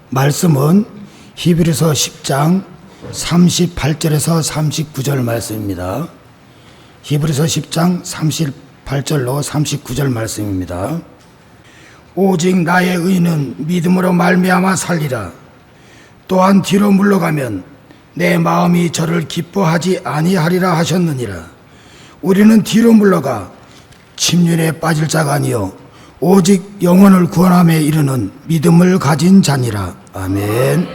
말씀은 히브리서 10장 38절에서 39절 말씀입니다. 히브리서 10장 38절로 39절 말씀입니다. 오직 나의 의는 믿음으로 말미암아 살리라. 또한 뒤로 물러가면 내 마음이 저를 기뻐하지 아니하리라 하셨느니라. 우리는 뒤로 물러가 침륜에 빠질 자가 아니요 오직 영혼을 구원함에 이르는 믿음을 가진 자니라. 아멘.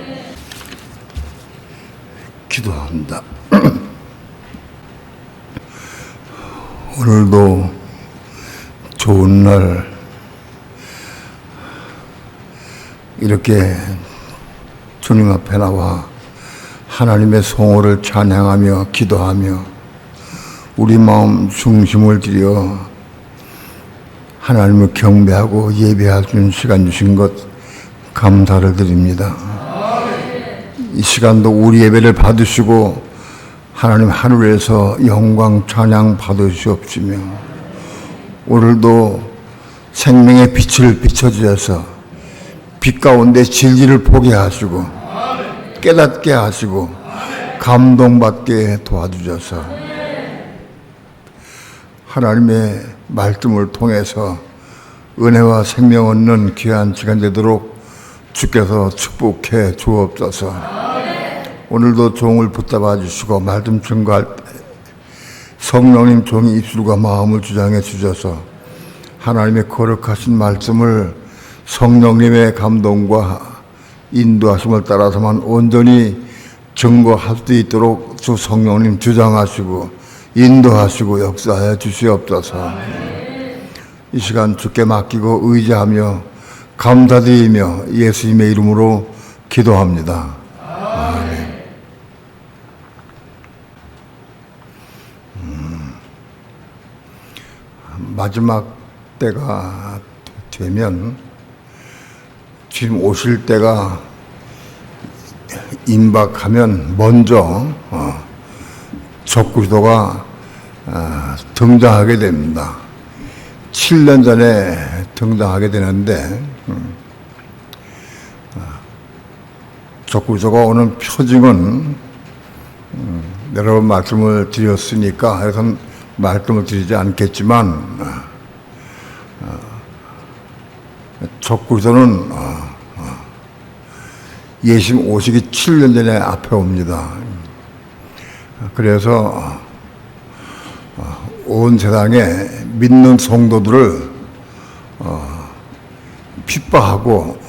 기도합니다. 오늘도 좋은 날 이렇게 주님 앞에 나와 하나님의 성호를 찬양하며 기도하며 우리 마음 중심을 들여 하나님을 경배하고 예배할 수 있는 시간 주신 것 감사를 드립니다. 이 시간도 우리 예배를 받으시고 하나님 하늘에서 영광 찬양 받으시옵시며 오늘도 생명의 빛을 비춰주셔서 빛 가운데 진리를 보게 하시고 깨닫게 하시고 감동받게 도와주셔서 하나님의 말씀을 통해서 은혜와 생명 얻는 귀한 시간 되도록 주께서 축복해 주옵소서. 오늘도 종을 붙잡아 주시고 말씀 증거할 때 성령님 종이 입술과 마음을 주장해 주셔서 하나님의 거룩하신 말씀을 성령님의 감동과 인도하심을 따라서만 온전히 증거할 수 있도록 주 성령님 주장하시고 인도하시고 역사해 주시옵소서. 이 시간 주께 맡기고 의지하며 감사드리며 예수님의 이름으로 기도합니다. 아멘. 마지막 때가 되면 지금 오실 때가 임박하면 먼저 적그리스도가 등장하게 됩니다. 7년 전에 등장하게 되는데 적그리스도가 오는 표징은 여러 번 말씀을 드렸으니까 그래서 말씀을 드리지 않겠지만 적그리스도는 예수님 오시기 7년 전에 앞에 옵니다. 그래서 온 세상에 믿는 성도들을 핍박하고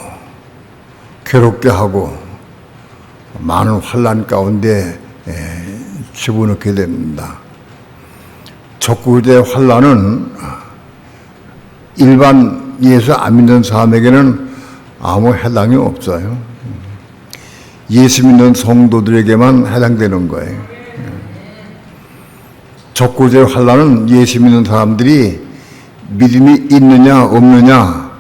괴롭게 하고 많은 환난 가운데 집어넣게 됩니다. 적그리스도의 환난은 일반 예수 안 믿는 사람에게는 아무 해당이 없어요. 예수 믿는 성도들에게만 해당되는 거예요. 적그리스도의 환난은 예수 믿는 사람들이 믿음이 있느냐 없느냐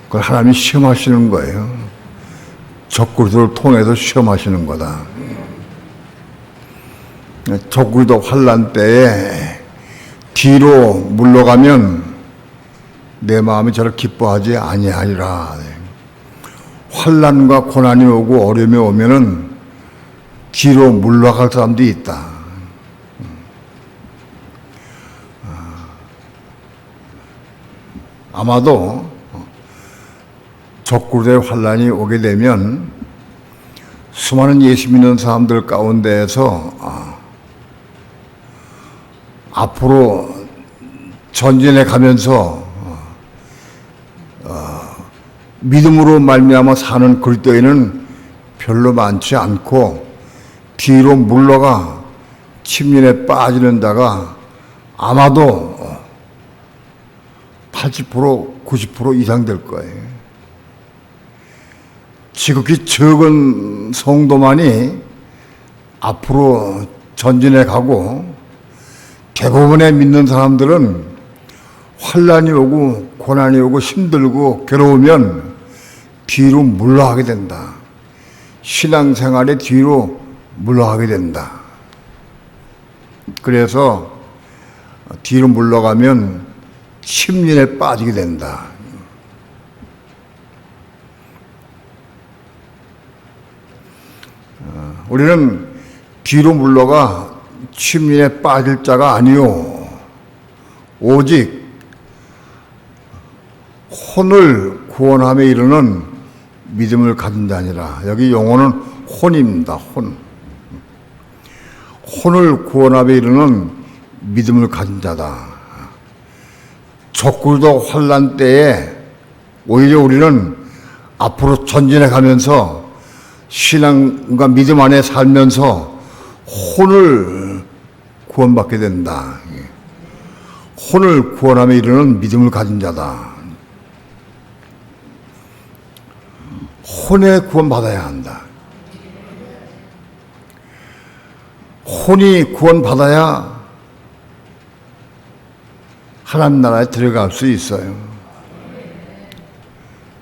그걸 하나님이 시험하시는 거예요. 적그리스도를 통해서 시험하시는 거다. 적그리스도 환난 때에 뒤로 물러가면 내 마음이 저를 기뻐하지 아니하리라. 환난과 고난이 오고 어려움이 오면은 뒤로 물러갈 사람도 있다. 아마도 적그리스도의 환난이 오게 되면 수많은 예수 믿는 사람들 가운데에서 앞으로 전진해 가면서 믿음으로 말미암아 사는 그리스도인은 별로 많지 않고 뒤로 물러가 침륜에 빠지는 자가 아마도 80% 90% 이상 될 거예요. 지극히 적은 성도만이 앞으로 전진해 가고 대부분의 믿는 사람들은 환난이 오고 고난이 오고 힘들고 괴로우면 뒤로 물러가게 된다. 신앙생활의 뒤로 물러가게 된다. 그래서 뒤로 물러가면 침륜에 빠지게 된다. 우리는 뒤로 물러가 침륜에 빠질 자가 아니요 오직 혼을 구원함에 이르는 믿음을 가진 자니라. 여기 용어는 혼입니다. 혼을 구원함에 이르는 믿음을 가진 자다. 적그리스도 환난 때에 오히려 우리는 앞으로 전진해 가면서 신앙과 믿음 안에 살면서 혼을 구원받게 된다. 혼을 구원함에 이르는 믿음을 가진 자다. 혼에 구원받아야 한다. 혼이 구원받아야 하나님 나라에 들어갈 수 있어요.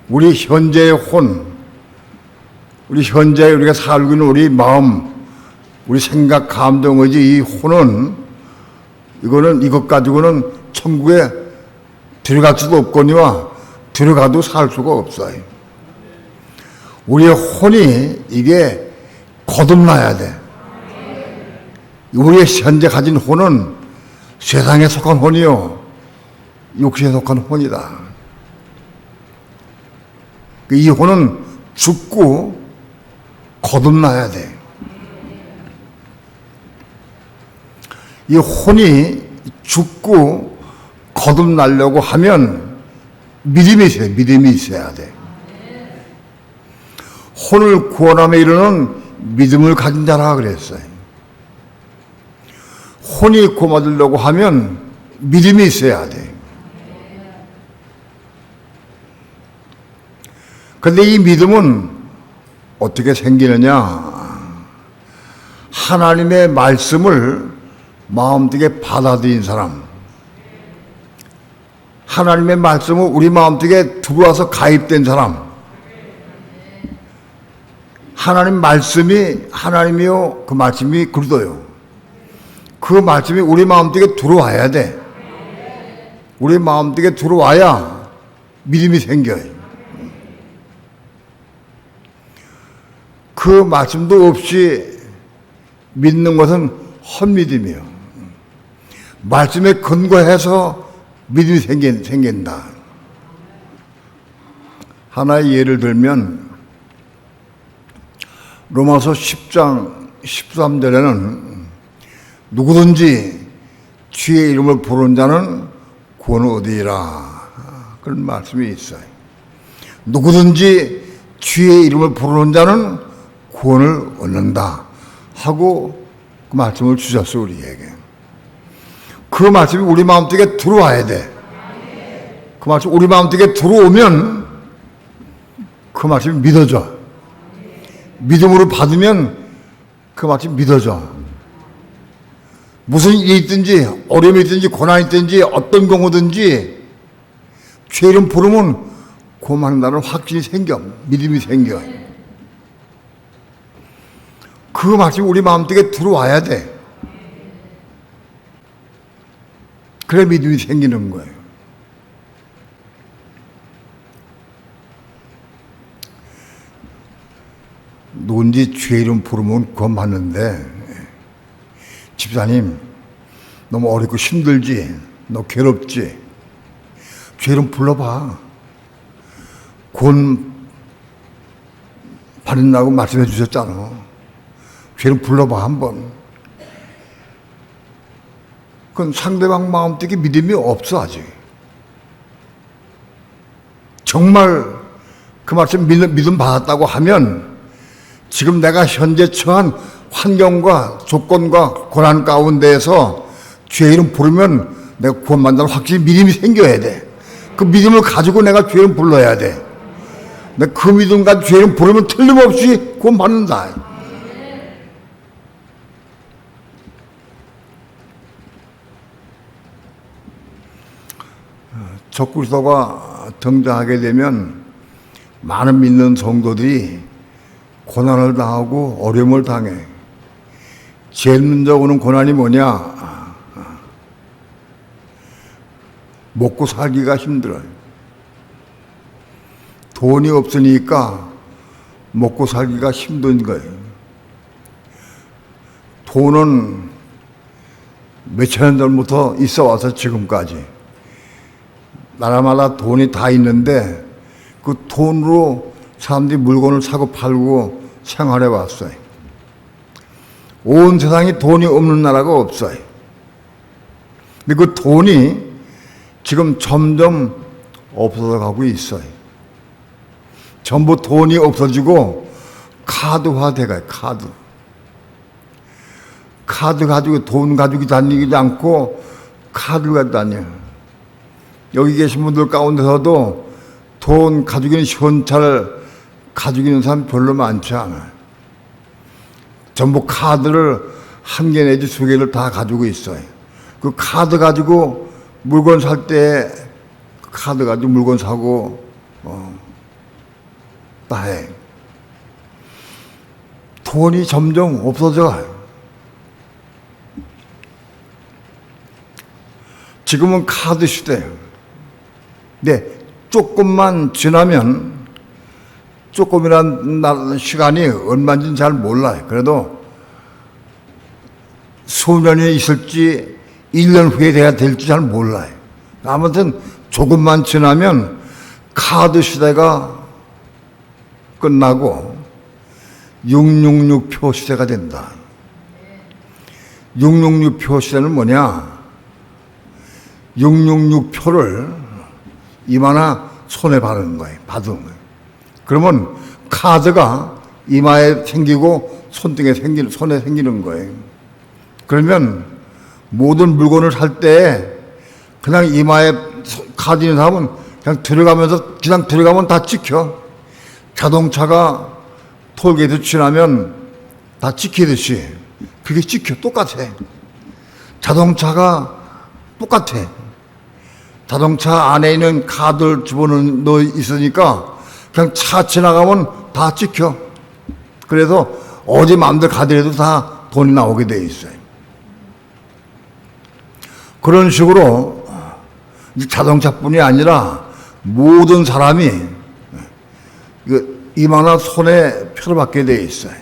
우리 현재의 혼, 우리 현재 우리가 살고 있는 우리 마음, 우리 생각, 감정, 의지, 이 혼은 이거는 이것 가지고는 천국에 들어갈 수도 없거니와 들어가도 살 수가 없어요. 우리의 혼이 이게 거듭나야 돼. 우리의 현재 가진 혼은 세상에 속한 혼이요 육신에 속한 혼이다. 이 혼은 죽고 거듭나야 돼. 이 혼이 죽고 거듭나려고 하면 믿음이 있어야 돼. 혼을 구원함에 이르는 믿음을 가진 자라 그랬어요. 혼이 구원받으려고 하면 믿음이 있어야 돼. 그런데 이 믿음은 어떻게 생기느냐? 하나님의 말씀을 마음속에 받아들인 사람, 하나님의 말씀을 우리 마음속에 들어와서 가입된 사람, 하나님 말씀이 하나님이요 그 말씀이 그리스도요. 그 말씀이 우리 마음속에 들어와야 돼. 우리 마음속에 들어와야 믿음이 생겨요. 그 말씀도 없이 믿는 것은 헛믿음이에요. 말씀에 근거해서 믿음이 생긴다. 하나의 예를 들면 로마서 10장 13절에는 누구든지 주의 이름을 부르는 자는 구원을 얻으리라. 그런 말씀이 있어요. 누구든지 주의 이름을 부르는 자는 구원을 얻는다 하고 그 말씀을 주셨어요. 우리에게. 그 말씀이 우리 마음속에 들어와야 돼. 그 말씀 우리 마음속에 들어오면 그 말씀이 믿어져. 믿음으로 받으면 그 말씀이 믿어져. 무슨 일이 있든지 어려움이 있든지 고난이 있든지 어떤 경우든지 죄 이름 부르면 고만다는 확신이 생겨. 믿음이 생겨. 그 말씀이 우리 마음속에 들어와야 돼. 그래 믿음이 생기는 거예요. 누군지 죄 이름 부르면 구원받는데 집사님 너무 어렵고 힘들지? 너 괴롭지? 죄 이름 불러봐. 구원 받는다고 말씀해 주셨잖아. 죄 이름 불러봐 한번. 그건 상대방 마음속에 믿음이 없어 아직. 정말 그 말씀 믿음 받았다고 하면 지금 내가 현재 처한 환경과 조건과 고난 가운데에서 죄 이름 부르면 내가 구원받는다는 확실히 믿음이 생겨야 돼. 그 믿음을 가지고 내가 죄 이름 불러야 돼. 내가 그 믿음 가지고 죄 이름 부르면 틀림없이 구원받는다. 적그리스도가 등장하게 되면 많은 믿는 성도들이 고난을 당하고 어려움을 당해. 제일 먼저 오는 고난이 뭐냐? 먹고 살기가 힘들어요. 돈이 없으니까 먹고 살기가 힘든 거예요. 돈은 몇천 년 전부터 있어 와서 지금까지 나라마다 돈이 다 있는데 그 돈으로 사람들이 물건을 사고 팔고 생활해 왔어요. 온 세상에 돈이 없는 나라가 없어요. 근데 그 돈이 지금 점점 없어져 가고 있어요. 전부 돈이 없어지고 카드화 돼가요. 카드 가지고 돈 가지고 다니지 않고 카드를 가지고 다녀요. 여기 계신 분들 가운데서도 돈 가지고 있는 현찰을 가지고 있는 사람 별로 많지 않아요. 전부 카드를 한 개 내지 두 개를 다 가지고 있어요. 그 카드 가지고 물건 살 때 카드 가지고 물건 사고 다 해. 돈이 점점 없어져요. 지금은 카드 시대예요. 근데 조금만 지나면 조금이란 시간이 얼마인지는 잘 몰라요. 그래도 수년이 있을지 1년 후에 돼야 될지 잘 몰라요. 아무튼 조금만 지나면 카드 시대가 끝나고 666표 시대가 된다. 666표 시대는 뭐냐? 666표를 이마나 손에 바르는 거예요. 받은 거예요. 그러면 카드가 이마에 생기고 손등에 손에 생기는 거예요. 그러면 모든 물건을 살 때 그냥 이마에 카드 있는 사람은 그냥 들어가면 다 찍혀. 자동차가 톨게이트 지나면 다 찍히듯이 그게 찍혀. 똑같아. 자동차가 똑같아. 자동차 안에 있는 카드를 집어넣어 있으니까 그냥 차 지나가면 다 찍혀. 그래서 어디 마음대로 가더라도 다 돈이 나오게 돼 있어요. 그런 식으로 자동차뿐이 아니라 모든 사람이 이마나 손에 표를 받게 돼 있어요.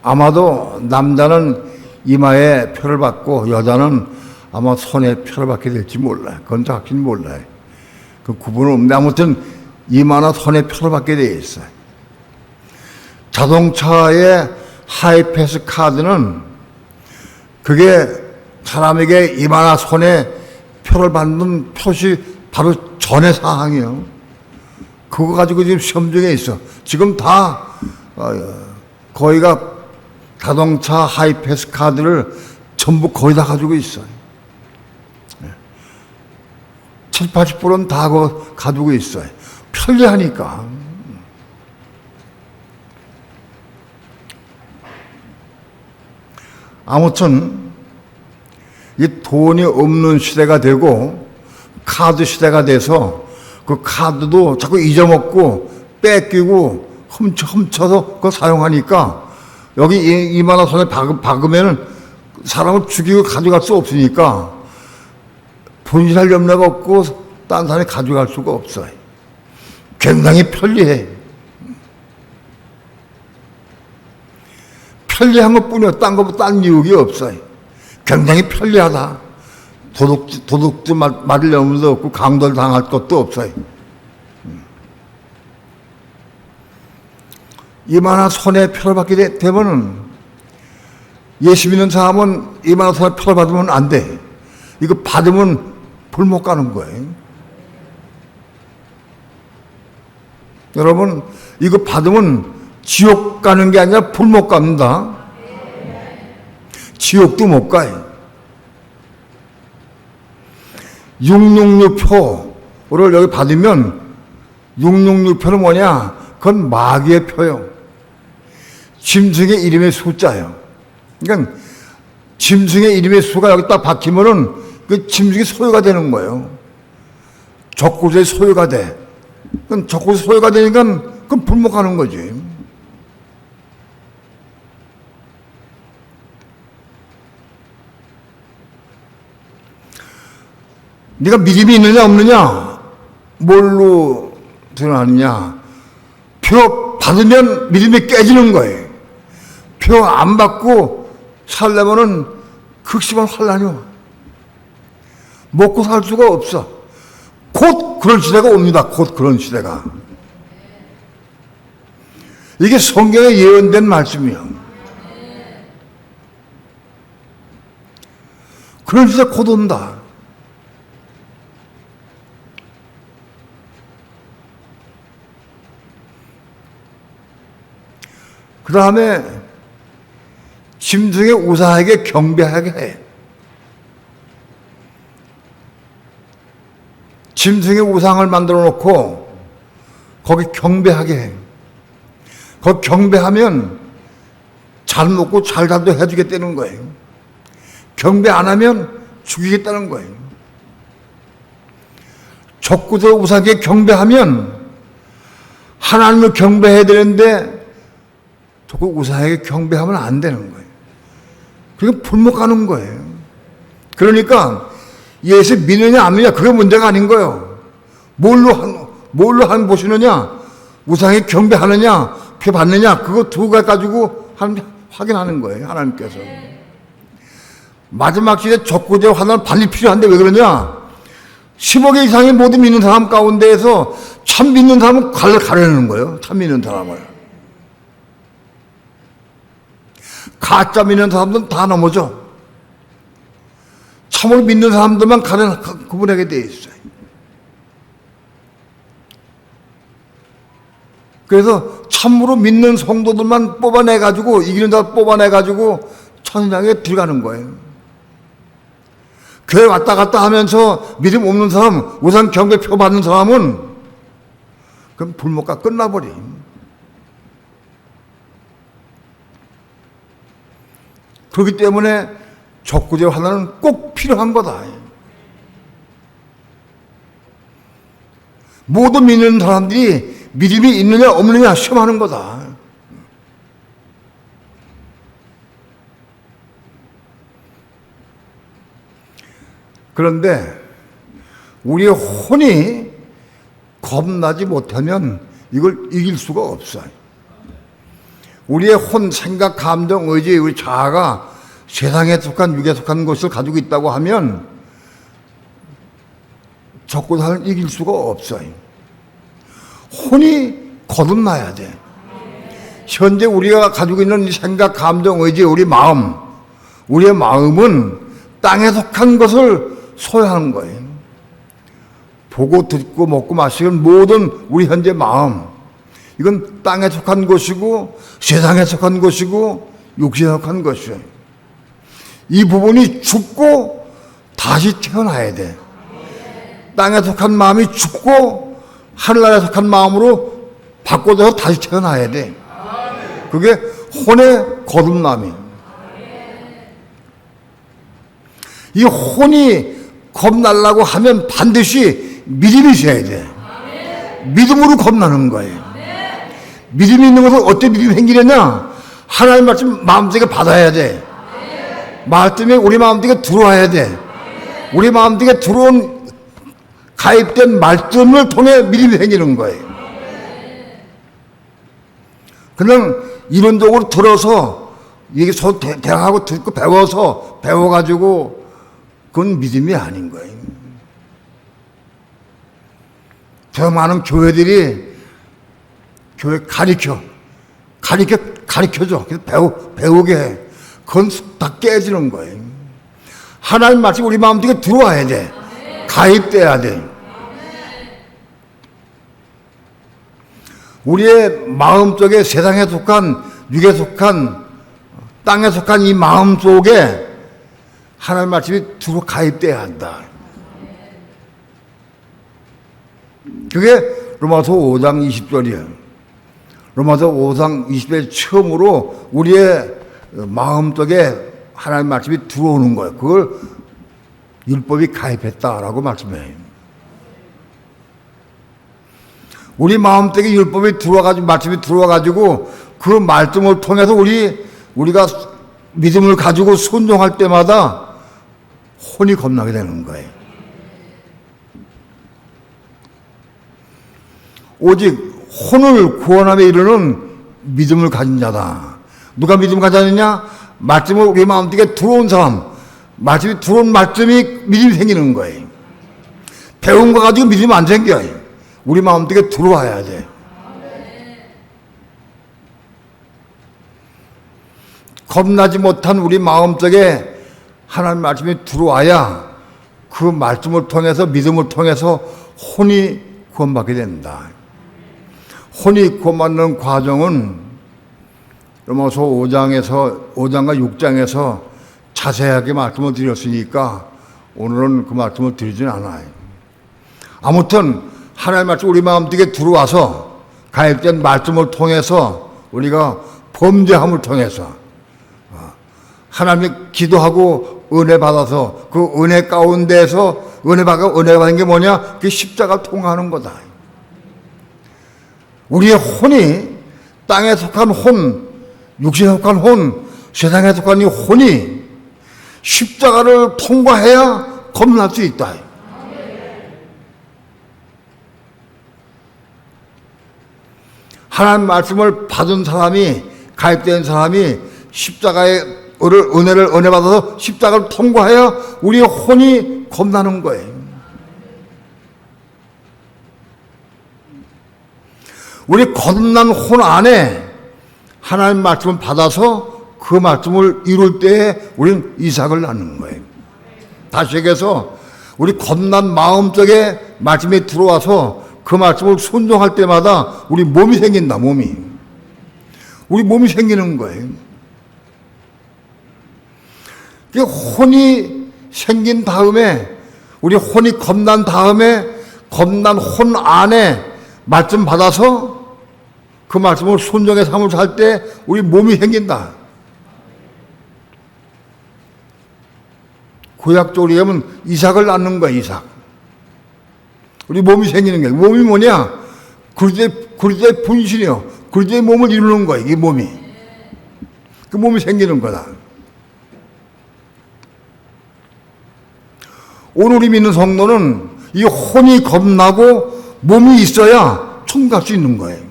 아마도 남자는 이마에 표를 받고 여자는 아마 손에 표를 받게 될지 몰라요. 그건 정확히는 몰라요. 그 구분은 없는데 아무튼 이마나 손에 표를 받게 되어 있어요. 자동차의 하이패스 카드는 그게 사람에게 이마나 손에 표를 받는 표시 바로 전의 사항이에요. 그거 가지고 지금 시험 중에 있어. 지금 다 거의가 자동차 하이패스 카드를 전부 거의 다 가지고 있어요. 70, 80%는 다 가지고 있어요. 편리하니까. 아무튼 이 돈이 없는 시대가 되고 카드 시대가 돼서 그 카드도 자꾸 잊어먹고 뺏기고 훔쳐서 그거 사용하니까 여기 이만한 손에 박으면 사람을 죽이고 가져갈 수 없으니까 분실할 염려가 없고 딴 사람이 가져갈 수가 없어요. 굉장히 편리해. 편리한 것 뿐이야. 딴 이유가 없어요. 굉장히 편리하다. 도둑질 맞을 염려도 없고 강도를 당할 것도 없어요. 이만한 손에 표를 받게 되면은 예수 믿는 사람은 이만한 손에 표를 받으면 안 돼. 이거 받으면 불 못 가는 거예요. 여러분, 이거 받으면 지옥 가는 게 아니라 불 못 갑니다. 지옥도 못 가요. 666표를 여기 받으면 666표는 뭐냐? 그건 마귀의 표요. 짐승의 이름의 숫자예요. 그러니까 짐승의 이름의 수가 여기 딱 박히면은 그 짐승이 소유가 되는 거예요. 적구주의 소유가 돼. 그건 적구주 소유가 되니까 그건 불목하는 거지. 네가 믿음이 있느냐 없느냐? 뭘로 드러나느냐? 표 그거 받으면 믿음이 깨지는 거예요. 표 안 받고 살려면은 극심한 환란이 와. 먹고 살 수가 없어. 곧 그런 시대가 옵니다. 곧 그런 시대가. 이게 성경에 예언된 말씀이에요. 그런 시대 곧 온다. 그 다음에 짐승의 우상에게 경배하게 해. 짐승의 우상을 만들어 놓고 거기 경배하게 해. 거기 경배하면 잘 먹고 잘 자도 해주겠다는 거예요. 경배 안 하면 죽이겠다는 거예요. 적그리스도 우상에게 경배하면 하나님을 경배해야 되는데 자꾸 우상에게 경배하면 안 되는 거예요. 그게 불목하는 거예요. 그러니까 예수 믿느냐 안 믿느냐 그게 문제가 아닌 거예요. 뭘로 한 보시느냐, 우상에 경배하느냐, 표 받느냐, 그거 두 가지 가지고 확인하는 거예요. 하나님께서. 마지막 시대 적구제 환난 반드시 필요한데 왜 그러냐? 10억 이상의 모든 믿는 사람 가운데에서 참 믿는 사람은 가려내는 거예요. 참 믿는 사람을. 가짜 믿는 사람들은 다 넘어져. 참으로 믿는 사람들만 구분하게 돼 있어요. 그래서 참으로 믿는 성도들만 뽑아내가지고, 이기는 자 뽑아내가지고 천상에 들어가는 거예요. 교회 왔다 갔다 하면서 믿음 없는 사람, 우상 경배표 받는 사람은 그럼 불목과 끝나버림. 그렇기 때문에 적구제 환난은 꼭 필요한 거다. 모든 믿는 사람들이 믿음이 있느냐 없느냐 시험하는 거다. 그런데 우리의 혼이 겁나지 못하면 이걸 이길 수가 없어요. 우리의 혼, 생각, 감정, 의지, 우리 자아가 세상에 속한, 육에 속한 것을 가지고 있다고 하면 적구사를 이길 수가 없어요. 혼이 거듭나야 돼. 현재 우리가 가지고 있는 생각, 감정, 의지, 우리 마음, 우리의 마음은 땅에 속한 것을 소유하는 거예요. 보고 듣고 먹고 마시는 모든 우리 현재 마음, 이건 땅에 속한 것이고 세상에 속한 것이고 육신에 속한 것이에요. 이 부분이 죽고 다시 태어나야 돼. 땅에 속한 마음이 죽고 하늘나라에 속한 마음으로 바꿔서 다시 태어나야 돼. 그게 혼의 거듭남이에요. 이 혼이 겁나려고 하면 반드시 믿음이 있어야 돼. 믿음으로 겁나는 거예요. 믿음이 있는 것은 어떻게 믿음이 생기느냐? 하나님 말씀 마음속에 받아야 돼. 말씀이 우리 마음속에 들어와야 돼. 우리 마음속에 들어온 가입된 말씀을 통해 믿음이 생기는 거예요. 그냥 이론적으로 들어서 이게 대화하고 듣고 배워가지고 그건 믿음이 아닌 거예요. 저 많은 교회들이 교회 가르쳐줘. 그래서 배우게 해. 그건 다 깨지는 거예요. 하나님 말씀이 우리 마음속에 들어와야 돼. 가입돼야 돼. 우리의 마음 속에 세상에 속한, 육에 속한, 땅에 속한 이 마음 속에 하나님 말씀이 들어 가입돼야 한다. 그게 로마서 5장 20절이에요. 로마서 5장 20절 처음으로 우리의 마음속에 하나님 말씀이 들어오는 거예요. 그걸 율법이 가입했다라고 말씀해요. 우리 마음속에 율법이 들어와가지고, 말씀이 들어와가지고 그 말씀을 통해서 우리가 믿음을 가지고 순종할 때마다 혼이 겁나게 되는 거예요. 오직 혼을 구원함에 이르는 믿음을 가진 자다. 누가 믿음을 가졌느냐? 말씀을 우리 마음속에 들어온 사람, 말씀이 들어온 말씀이 믿음이 생기는 거예요. 배운 거 가지고 믿음이 안 생겨요. 우리 마음속에 들어와야 돼. 겁나지 못한 우리 마음속에 하나님 말씀이 들어와야 그 말씀을 통해서 믿음을 통해서 혼이 구원받게 된다. 혼이 구원받는 과정은 로마서 5장과 6장에서 자세하게 말씀을 드렸으니까 오늘은 그 말씀을 드리진 않아요. 아무튼 하나님 말씀 우리 마음속에 들어와서 가입된 말씀을 통해서 우리가 범죄함을 통해서 하나님 기도하고 은혜 받아서 그 은혜 가운데서 은혜 받은 게 뭐냐? 그 십자가 통하는 거다. 우리의 혼이 땅에 속한 혼, 육신에 속한 혼, 세상에 속한 이 혼이 십자가를 통과해야 겁날 수 있다. 하나님 말씀을 받은 사람이, 가입된 사람이 십자가의 은혜 받아서 십자가를 통과해야 우리의 혼이 겁나는 거예요. 우리 겁난 혼 안에 하나님 말씀을 받아서 그 말씀을 이룰 때에 우리는 이삭을 낳는 거예요. 다시 얘기해서 우리 겁난 마음 속에 말씀이 들어와서 그 말씀을 순종할 때마다 우리 몸이 생긴다. 우리 몸이 생기는 거예요. 그 혼이 생긴 다음에 우리 혼이 겁난 다음에 겁난 혼 안에 말씀 받아서 그 말씀을 순종의 삶을 살 때 우리 몸이 생긴다. 구약적으로 얘기하면 이삭을 낳는 거야. 이삭. 우리 몸이 생기는 거야. 몸이 뭐냐? 그리스도의 분신이요. 그리스도의 몸을 이루는 거야. 이 몸이. 그 몸이 생기는 거다. 오늘 우리 믿는 성도는 이 혼이 겁나고 몸이 있어야 천국 갈 수 있는 거예요.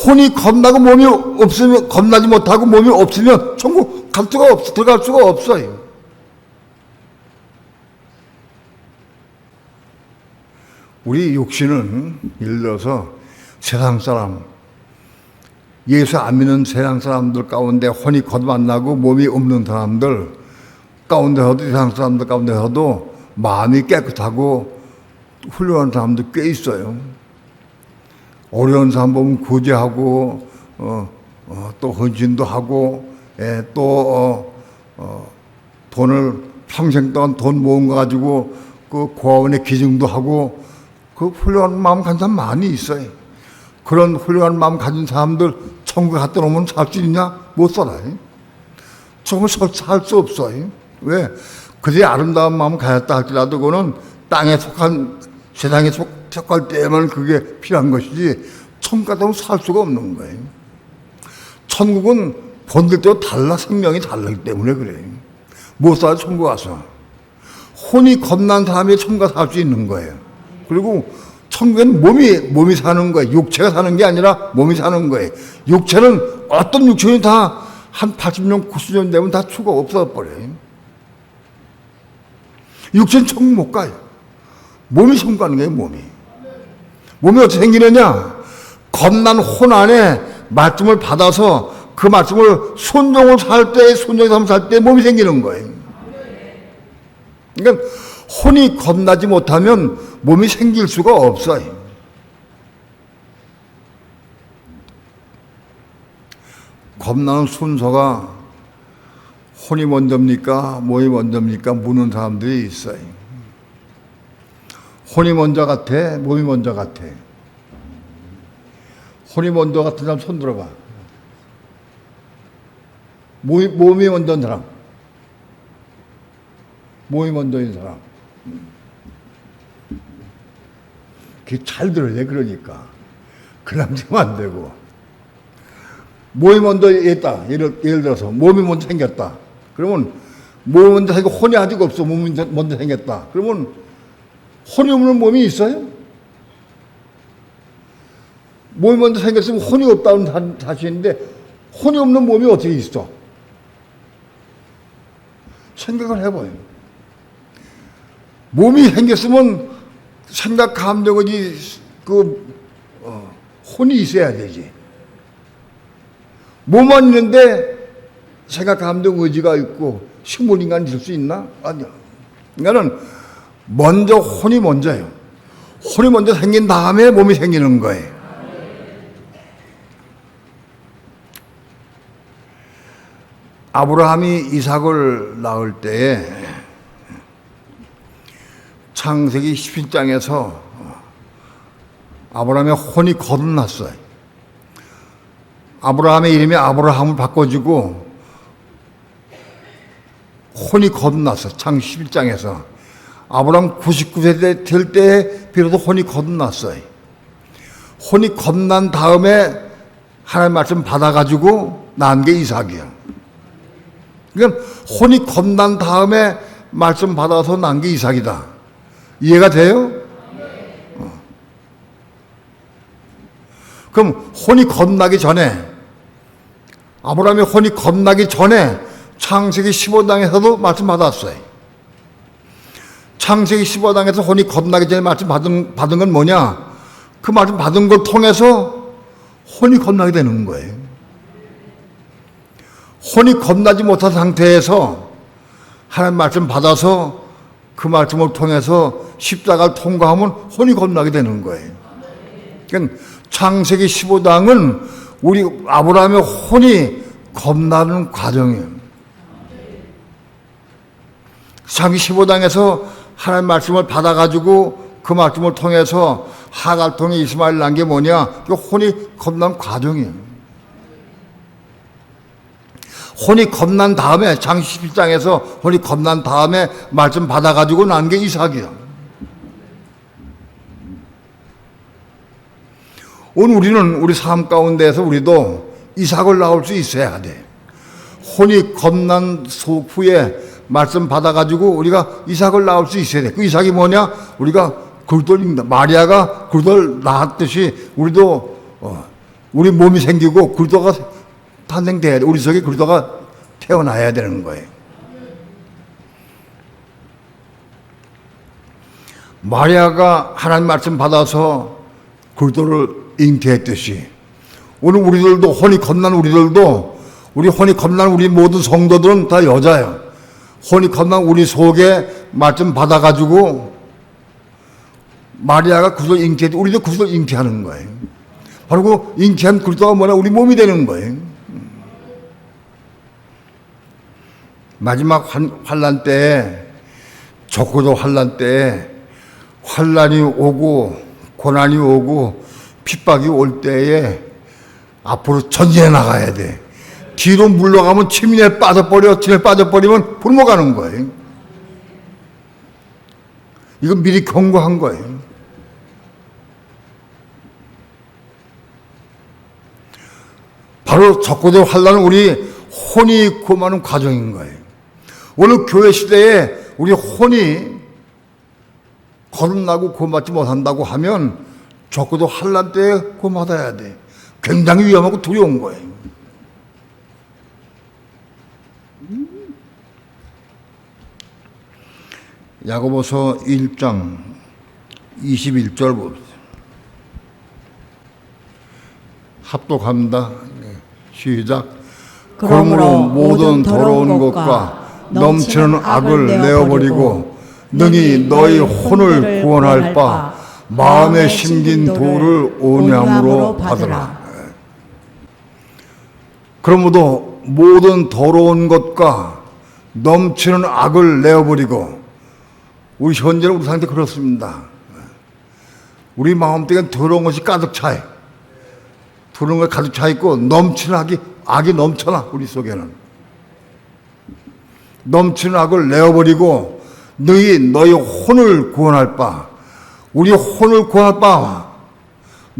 혼이 겁나고 몸이 없으면, 겁나지 못하고 몸이 없으면 천국 갈 수가 없어, 들어갈 수가 없어요. 우리 육신은 예를 들어서 세상 사람, 예수 안 믿는 세상 사람들 가운데 혼이 거듭나고 몸이 없는 사람들 가운데서도, 세상 사람들 가운데서도 마음이 깨끗하고 훌륭한 사람들 꽤 있어요. 어려운 사람 보면 구제하고 또 헌신도 하고 또 돈을 평생 동안 돈 모은 거 가지고 그 고아원에 기증도 하고 그 훌륭한 마음 가진 사람 많이 있어요. 그런 훌륭한 마음 가진 사람들 천국에 갖다 놓으면 살 수 있냐? 못 살아요. 천국에 살 수 없어요. 왜? 그들의 아름다운 마음을 가졌다 할지라도 그거는 땅에 속한, 세상에 속할 때만 그게 필요한 것이지 천국 갔다 오면 살 수가 없는 거예요. 천국은 본들대로 달라, 생명이 다르기 때문에 그래요. 못 살아, 천국 가서. 혼이 겁난 사람이 천국 가서 살 수 있는 거예요. 그리고 천국에는 몸이 사는 거예요. 육체가 사는 게 아니라 몸이 사는 거예요. 육체는 어떤 육체는 다 한 80년, 90년 되면 다 추가 없어버려요. 육체는 천국 못 가요. 몸이 천국 가는 거예요, 몸이. 몸이 어떻게 생기느냐? 겁난 혼 안에 말씀을 받아서 그 말씀을 순종을 살 때, 순종의 삶을 살 때 몸이 생기는 거예요. 그러니까 혼이 겁나지 못하면 몸이 생길 수가 없어요. 겁나는 순서가 혼이 먼저입니까? 몸이 먼저입니까? 묻는 사람들이 있어요. 혼이 먼저 같아? 몸이 먼저 같아? 혼이 먼저 같은 사람 손 들어봐. 몸이 먼저인 사람. 몸이 먼저인 사람. 그게 잘 들어야 돼, 그러니까. 그냥 지면 안 되고. 몸이 먼저 있다. 예를 들어서 몸이 먼저 생겼다. 그러면 몸이 먼저 생기고 혼이 아직 없어. 몸이 먼저 생겼다. 그러면 혼이 없는 몸이 있어요? 몸이 먼저 생겼으면 혼이 없다는 사실인데 혼이 없는 몸이 어떻게 있어? 생각을 해봐요. 몸이 생겼으면 생각, 감정이 혼이 있어야 되지. 몸만 있는데 생각, 감정, 의지가 있고 식물인간 있을 수 있나? 아니야. 그러니까는 먼저 혼이 먼저예요. 혼이 먼저 생긴 다음에 몸이 생기는 거예요. 아브라함이 이삭을 낳을 때에 창세기 17장에서 아브라함의 혼이 거듭났어요. 아브라함의 이름이 아브라함을 바꿔주고 혼이 거듭났어. 창세기 11장에서. 아브라함 99세 될 때에 비로소 혼이 거듭났어요. 혼이 거듭난 다음에 하나님 말씀 받아가지고 낳은 게 이삭이야. 그러니까 혼이 거듭난 다음에 말씀 받아서 낳은 게 이삭이다. 이해가 돼요? 그럼 혼이 거듭나기 전에, 아브라함의 혼이 거듭나기 전에 창세기 15장에서도 말씀 받았어요. 창세기 15장에서 혼이 거듭나기 전에 말씀 받은 건 뭐냐? 그 말씀 받은 걸 통해서 혼이 거듭나게 되는 거예요. 혼이 거듭나지 못한 상태에서 하나님 말씀 받아서 그 말씀을 통해서 십자가를 통과하면 혼이 거듭나게 되는 거예요. 그러니까 창세기 15장은 우리 아브라함의 혼이 거듭나는 과정이에요. 창세기 15장에서 하나님 말씀을 받아가지고 그 말씀을 통해서 하갈 통해 이스마엘 낳은 게 뭐냐? 그 혼이 거듭난 과정이에요. 혼이 겁난 다음에, 창세기 17장에서 혼이 겁난 다음에 말씀 받아가지고 난 게 이삭이야. 오늘 우리는 우리 삶 가운데에서 우리도 이삭을 낳을 수 있어야 돼. 혼이 겁난 후에 말씀 받아가지고 우리가 이삭을 낳을 수 있어야 돼. 그 이삭이 뭐냐? 우리가 굴돌입니다. 마리아가 굴돌 낳았듯이 우리도 우리 몸이 생기고 굴돌가 탄생돼야 돼. 우리 속에 그리스도가 태어나야 되는 거예요. 마리아가 하나님 말씀 받아서 그리스도를 잉태했듯이 오늘 우리들도 혼이 겁난 우리들도 우리 혼이 겁난 우리 모든 성도들은 다 여자예요. 혼이 겁난 우리 속에 말씀 받아가지고 마리아가 그리스도를 잉태했듯이 우리도 그리스도를 잉태하는 거예요. 바로 그 잉태한 그리스도가 뭐냐? 우리 몸이 되는 거예요. 마지막 환란 때에, 적고도 환란 때에 환란이 오고 고난이 오고 핍박이 올 때에 앞으로 전진해 나가야 돼. 뒤로 물러가면 침인에 빠져버려. 침에 빠져버리면 굶어가는 거예요. 이건 미리 경고한 거예요. 바로 적고도 환란은 우리 혼이 고마는 과정인 거예요. 오늘 교회 시대에 우리 혼이 거듭나고 구원받지 못한다고 하면 적고도 환란 때에 구원받아야 돼. 굉장히 위험하고 두려운 거예요. 야고보서 1장 21절 봅시다. 합독합니다. 시작. 그러므로 모든 더러운 것과 넘치는 악을 내어버리고 능히 너희 혼을 구원할 바 마음에 심긴 도를 온유함으로 받으라. 그러므로 모든 더러운 것과 넘치는 악을 내어버리고 우리 현재는 우리 상태 그렇습니다. 우리 마음속에 더러운 것이 가득 차요. 더러운 것이 가득 차 있고 넘치는 악이 넘쳐나. 우리 속에는 넘치는 악을 내어버리고 너희 혼을 구원할 바 우리 혼을 구원할 바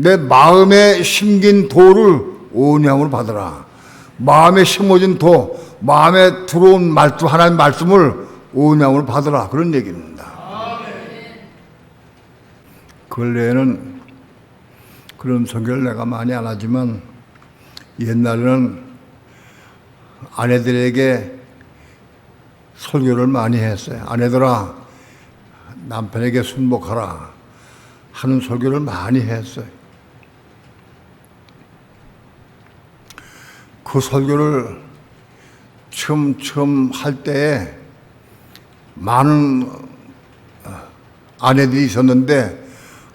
내 마음에 심긴 도를 온유함으로 받으라. 마음에 심어진 도, 마음에 들어온 말씀, 하나님 말씀을 온유함으로 받으라. 그런 얘기입니다. 근래에는 그런 설교를 내가 많이 안 하지만 옛날에는 아내들에게 설교를 많이 했어요. 아내들아, 남편에게 순복하라 하는 설교를 많이 했어요. 그 설교를 처음 할 때에 많은 아내들이 있었는데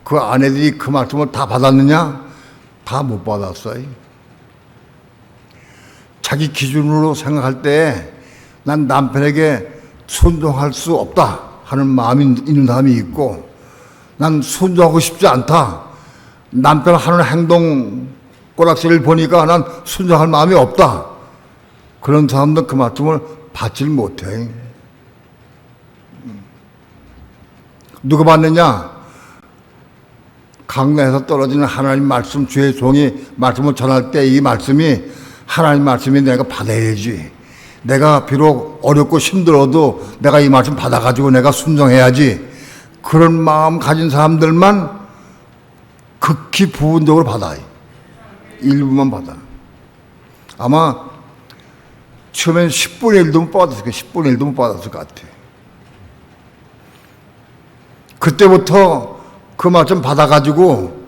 그 아내들이 그 말씀을 다 받았느냐? 다 못 받았어요. 자기 기준으로 생각할 때 난 남편에게 순종할 수 없다 하는 마음이 있는 사람이 있고, 난 순종하고 싶지 않다. 남편 하는 행동 꼬락지를 보니까 난 순종할 마음이 없다. 그런 사람들 그 말씀을 받질 못해. 누가 받느냐? 강가에서 떨어지는 하나님 말씀, 주의 종이 말씀을 전할 때 이 말씀이 하나님 말씀이 내가 받아야지. 내가 비록 어렵고 힘들어도 내가 이 말씀 받아가지고 내가 순종해야지. 그런 마음 가진 사람들만 극히 부분적으로 받아요. 일부만 받아. 아마 처음엔 10분의 1도 못 받았을 거야. 10분의 1도 못 받았을 것 같아. 그때부터 그 말씀 받아가지고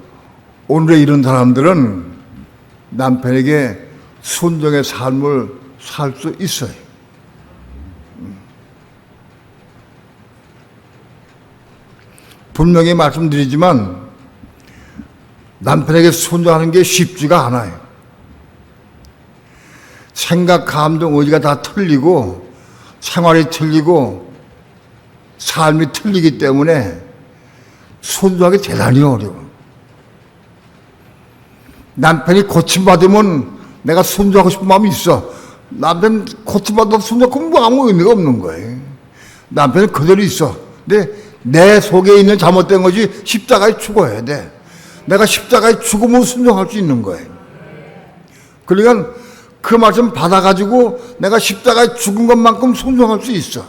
오늘의 이런 사람들은 남편에게 순종의 삶을 살 수 있어요. 분명히 말씀드리지만 남편에게 순종하는 게 쉽지가 않아요. 생각, 감정, 의지가 다 틀리고 생활이 틀리고 삶이 틀리기 때문에 순종하기 대단히 어려워. 남편이 고침받으면 내가 순종하고 싶은 마음이 있어. 남편 고침받아도 순종하면 뭐 아무 의미가 없는 거예요. 남편은 그대로 있어. 근데 내 속에 있는 잘못된 것이 십자가에 죽어야 돼. 내가 십자가에 죽으면 순종할 수 있는 거예요. 그러니까 그 말씀 받아가지고 내가 십자가에 죽은 것만큼 순종할 수 있어.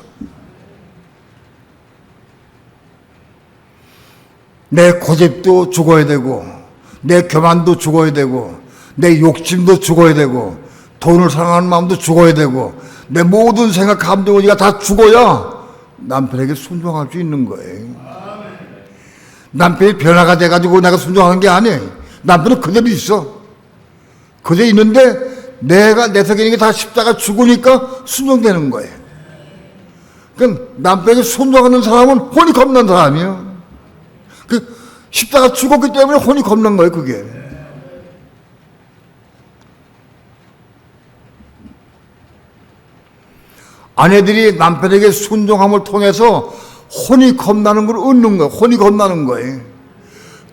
내 고집도 죽어야 되고, 내 교만도 죽어야 되고, 내 욕심도 죽어야 되고, 돈을 사랑하는 마음도 죽어야 되고, 내 모든 생각, 감정, 의지가 다 죽어야 남편에게 순종할 수 있는 거예요. 남편이 변화가 돼가지고 내가 순종하는 게 아니에요. 남편은 그대로 있어. 그대로 있는데 내가 내 속에 있는 게 다 십자가 죽으니까 순종되는 거예요. 그러니까 남편에게 순종하는 사람은 혼이 겁난 사람이에요. 그 십자가 죽었기 때문에 혼이 겁난 거예요, 그게. 아내들이 남편에게 순종함을 통해서 혼이 겁나는 걸 얻는 거예요. 혼이 겁나는 거예요.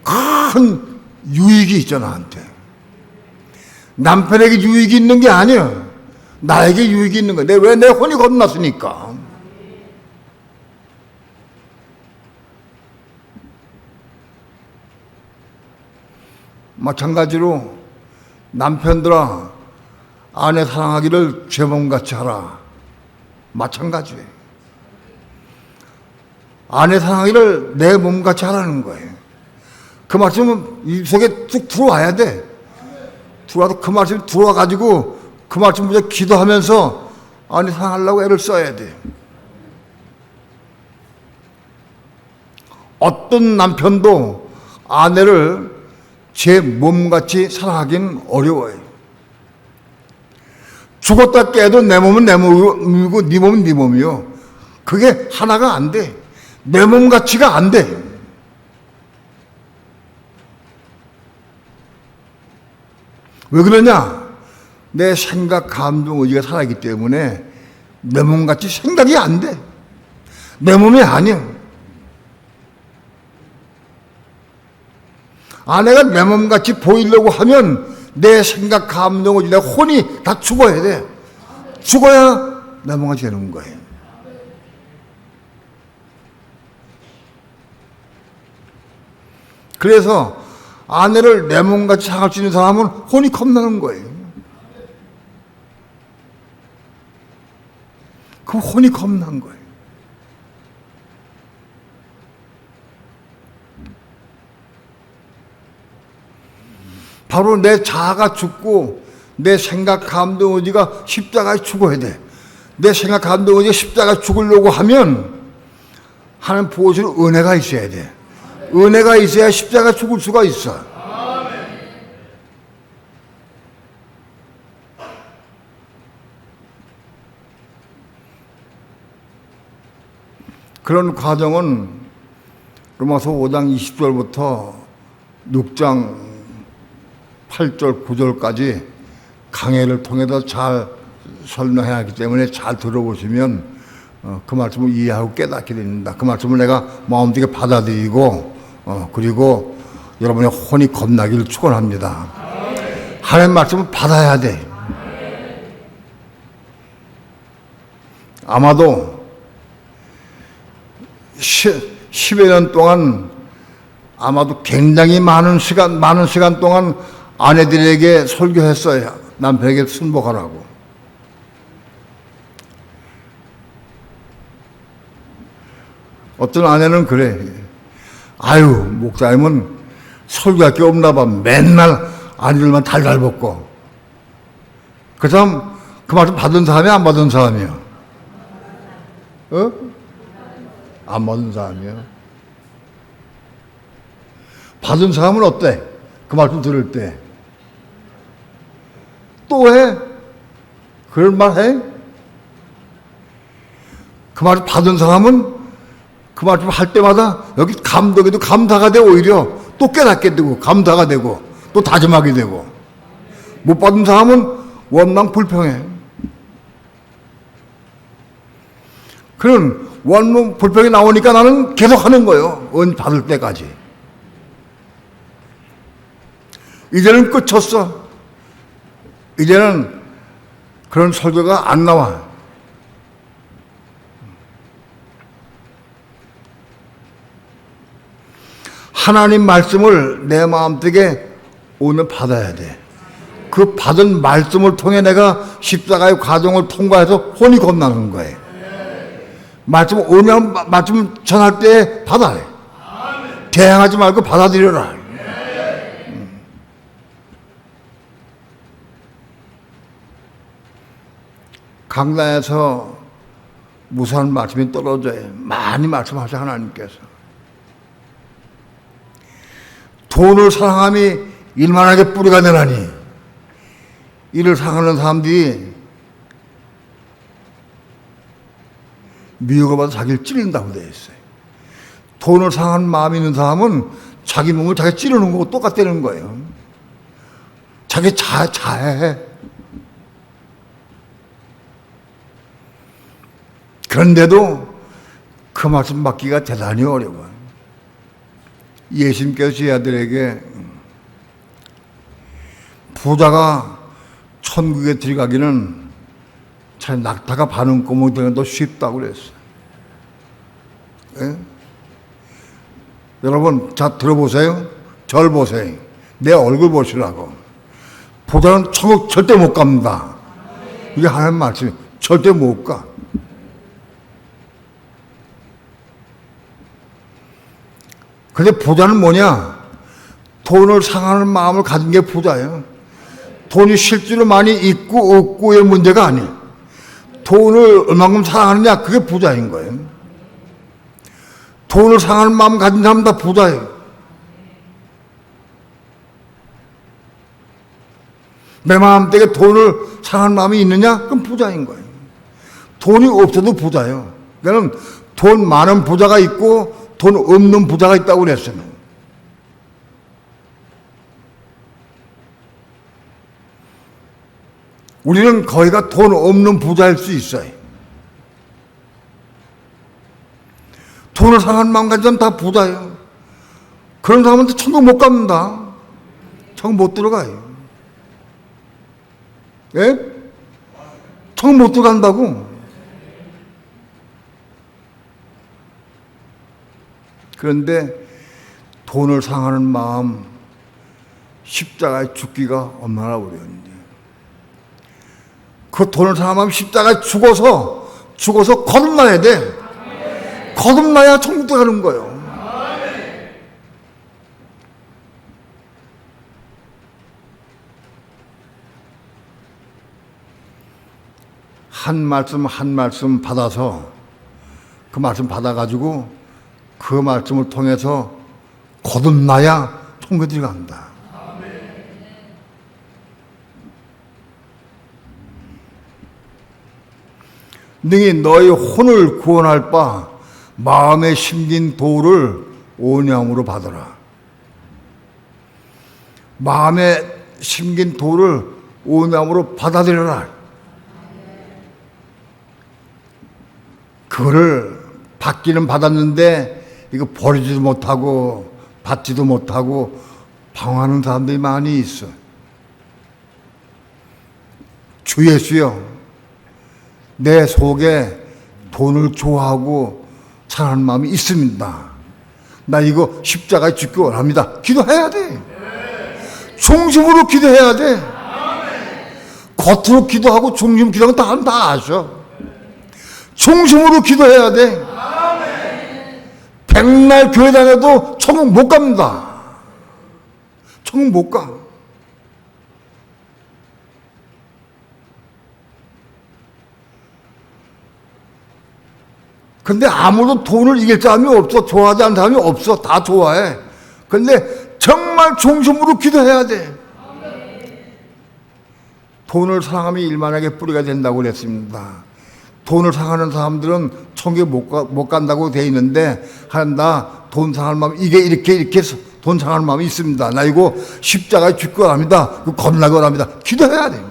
큰 유익이 있죠, 나한테. 남편에게 유익이 있는 게 아니야. 나에게 유익이 있는 거야. 왜 내 혼이 겁났으니까. 마찬가지로 남편들아, 아내 사랑하기를 제 몸같이 하라. 마찬가지예요. 아내 사랑하기를 내 몸같이 하라는 거예요. 그 말씀은 이 속에 쭉 들어와야 돼. 들어와도 그 말씀이 들어와가지고 그 말씀 보자 기도하면서 아내 사랑하려고 애를 써야 돼. 어떤 남편도 아내를 제 몸같이 사랑하기는 어려워요. 죽었다 깨도 내 몸은 내 몸이고 네 몸은 네 몸이요. 그게 하나가 안 돼. 내 몸같이가 안 돼. 왜 그러냐? 내 생각, 감정, 의지가 살아있기 때문에 내 몸같이 생각이 안 돼. 내 몸이 아니야. 아내가 내 몸같이 보이려고 하면 내 생각, 감정, 의지, 내 혼이 다 죽어야 돼. 죽어야 내 몸같이 되는 거예요. 그래서 아내를 내 몸같이 생각할 수 있는 사람은 혼이 겁나는 거예요. 그 혼이 겁난 거예요. 바로 내 자아가 죽고 내 생각, 감동, 의지가 십자가에 죽어야 돼. 내 생각, 감동, 의지가 십자가에 죽으려고 하면 하나님 부어주는 은혜가 있어야 돼. 은혜가 있어야 십자가에 죽을 수가 있어. 그런 과정은 로마서 5장 20절부터 6장 8절, 9절까지 강해를 통해서 잘 설명해야 하기 때문에 잘 들어보시면 그 말씀을 이해하고 깨닫게 됩니다. 그 말씀을 내가 마음속에 받아들이고 그리고 여러분의 혼이 겁나기를 축원합니다. 하나님의 말씀을 받아야 돼. 아마도 10여 년 동안 아마도 굉장히 많은 시간 동안 아내들에게 설교했어요. 남편에게 순복하라고. 어떤 아내는 그래. 아유, 목사님은 설교할 게 없나 봐. 맨날 아내들만 달달 볶고. 그 사람, 그 말씀 받은 사람이 안 받은 사람이야? 안 받은 사람이야. 받은 사람은 어때? 그 말씀 들을 때. 또 해? 그런 말 해? 그 말씀 받은 사람은 그 말씀 할 때마다 여기 감독에도 감사가 되고 오히려 또 깨닫게 되고 감사가 되고 또 다짐하게 되고 못 받은 사람은 원망 불평해. 그런 원망 불평이 나오니까 나는 계속 하는 거예요. 은 받을 때까지. 이제는 끝쳤어. 이제는 그런 설교가 안 나와. 하나님 말씀을 내 마음속에 오늘 받아야 돼. 그 받은 말씀을 통해 내가 십자가의 과정을 통과해서 혼이 겁나는 거예요. 말씀, 오늘 말씀 전할 때 받아야 해. 대항하지 말고 받아들여라. 강단에서 무수한 말씀이 떨어져요. 많이 말씀하셔 하나님께서. 돈을 사랑함이 일만하게 뿌리가 되나니 이를 사랑하는 사람들이 미혹을 받아 자기를 찌른다고 되어 있어요. 돈을 사랑하는 마음이 있는 사람은 자기 몸을 자기 찌르는 거고 똑같다는 거예요. 자기 자해. 그런데도 그 말씀 받기가 대단히 어려워요. 예수님께서 제 아들에게 부자가 천국에 들어가기는 참 낙타가 바는 구멍이 되는 더 쉽다고 그랬어요. 예? 여러분, 자, 들어보세요. 절 보세요. 내 얼굴 보시라고. 부자는 천국 절대 못 갑니다. 이게 하나님 말씀이 절대 못 가. 근데 부자는 뭐냐? 돈을 사랑하는 마음을 가진 게 부자예요. 돈이 실제로 많이 있고 없고의 문제가 아니에요. 돈을 얼마큼 사랑하느냐, 그게 부자인 거예요. 돈을 사랑하는 마음 가진 사람은 다 부자예요. 내 마음속에 돈을 사랑하는 마음이 있느냐? 그럼 부자인 거예요. 돈이 없어도 부자예요. 그러니까 돈 많은 부자가 있고 돈 없는 부자가 있다고 그랬어요. 우리는 거의가 돈 없는 부자일 수 있어요. 돈을 사랑하는 마음 가진 사람 다 부자예요. 그런 사람한테 천국 못 갑니다. 천국 못 들어가요. 예? 천국 못 들어간다고. 그런데 돈을 사랑하는 마음, 십자가에 죽기가 얼마나 어려운데. 그 돈을 사랑하는 마음 십자가에 죽어서 거듭나야 돼. 거듭나야 천국 들어가는 거예요. 한 말씀 한 말씀 받아서 그 말씀 받아가지고 그 말씀을 통해서 거듭나야 통배들이 간다. 능히 너희 혼을 구원할 바 마음에 심긴 도를 온유함으로 받아라. 마음에 심긴 도를 온유함으로 받아들여라. 그거를 받기는 받았는데 이거 버리지도 못하고 받지도 못하고 방황하는 사람들이 많이 있어. 주 예수여, 내 속에 돈을 좋아하고 사랑하는 마음이 있습니다. 나 이거 십자가에 죽기 원합니다. 기도해야 돼. 중심으로 기도해야 돼. 겉으로 기도하고 중심 기도하고 다 아셔. 중심으로 기도해야 돼. 백날 교회 다녀도 천국 못 갑니다. 천국 못 가. 근데 아무도 돈을 이길 사람이 없어. 좋아하지 않는 사람이 없어. 다 좋아해. 근데 정말 중심으로 기도해야 돼. 돈을 사랑하면 일만하게 뿌리가 된다고 그랬습니다. 돈을 사랑하는 사람들은 천국에 못 간다고 돼 있는데, 한다 돈 사랑하는 마음, 이게 이렇게 돈 사랑하는 마음이 있습니다. 나 이거 십자가에 죽기 원합니다. 겁나게 원합니다. 기도해야 돼.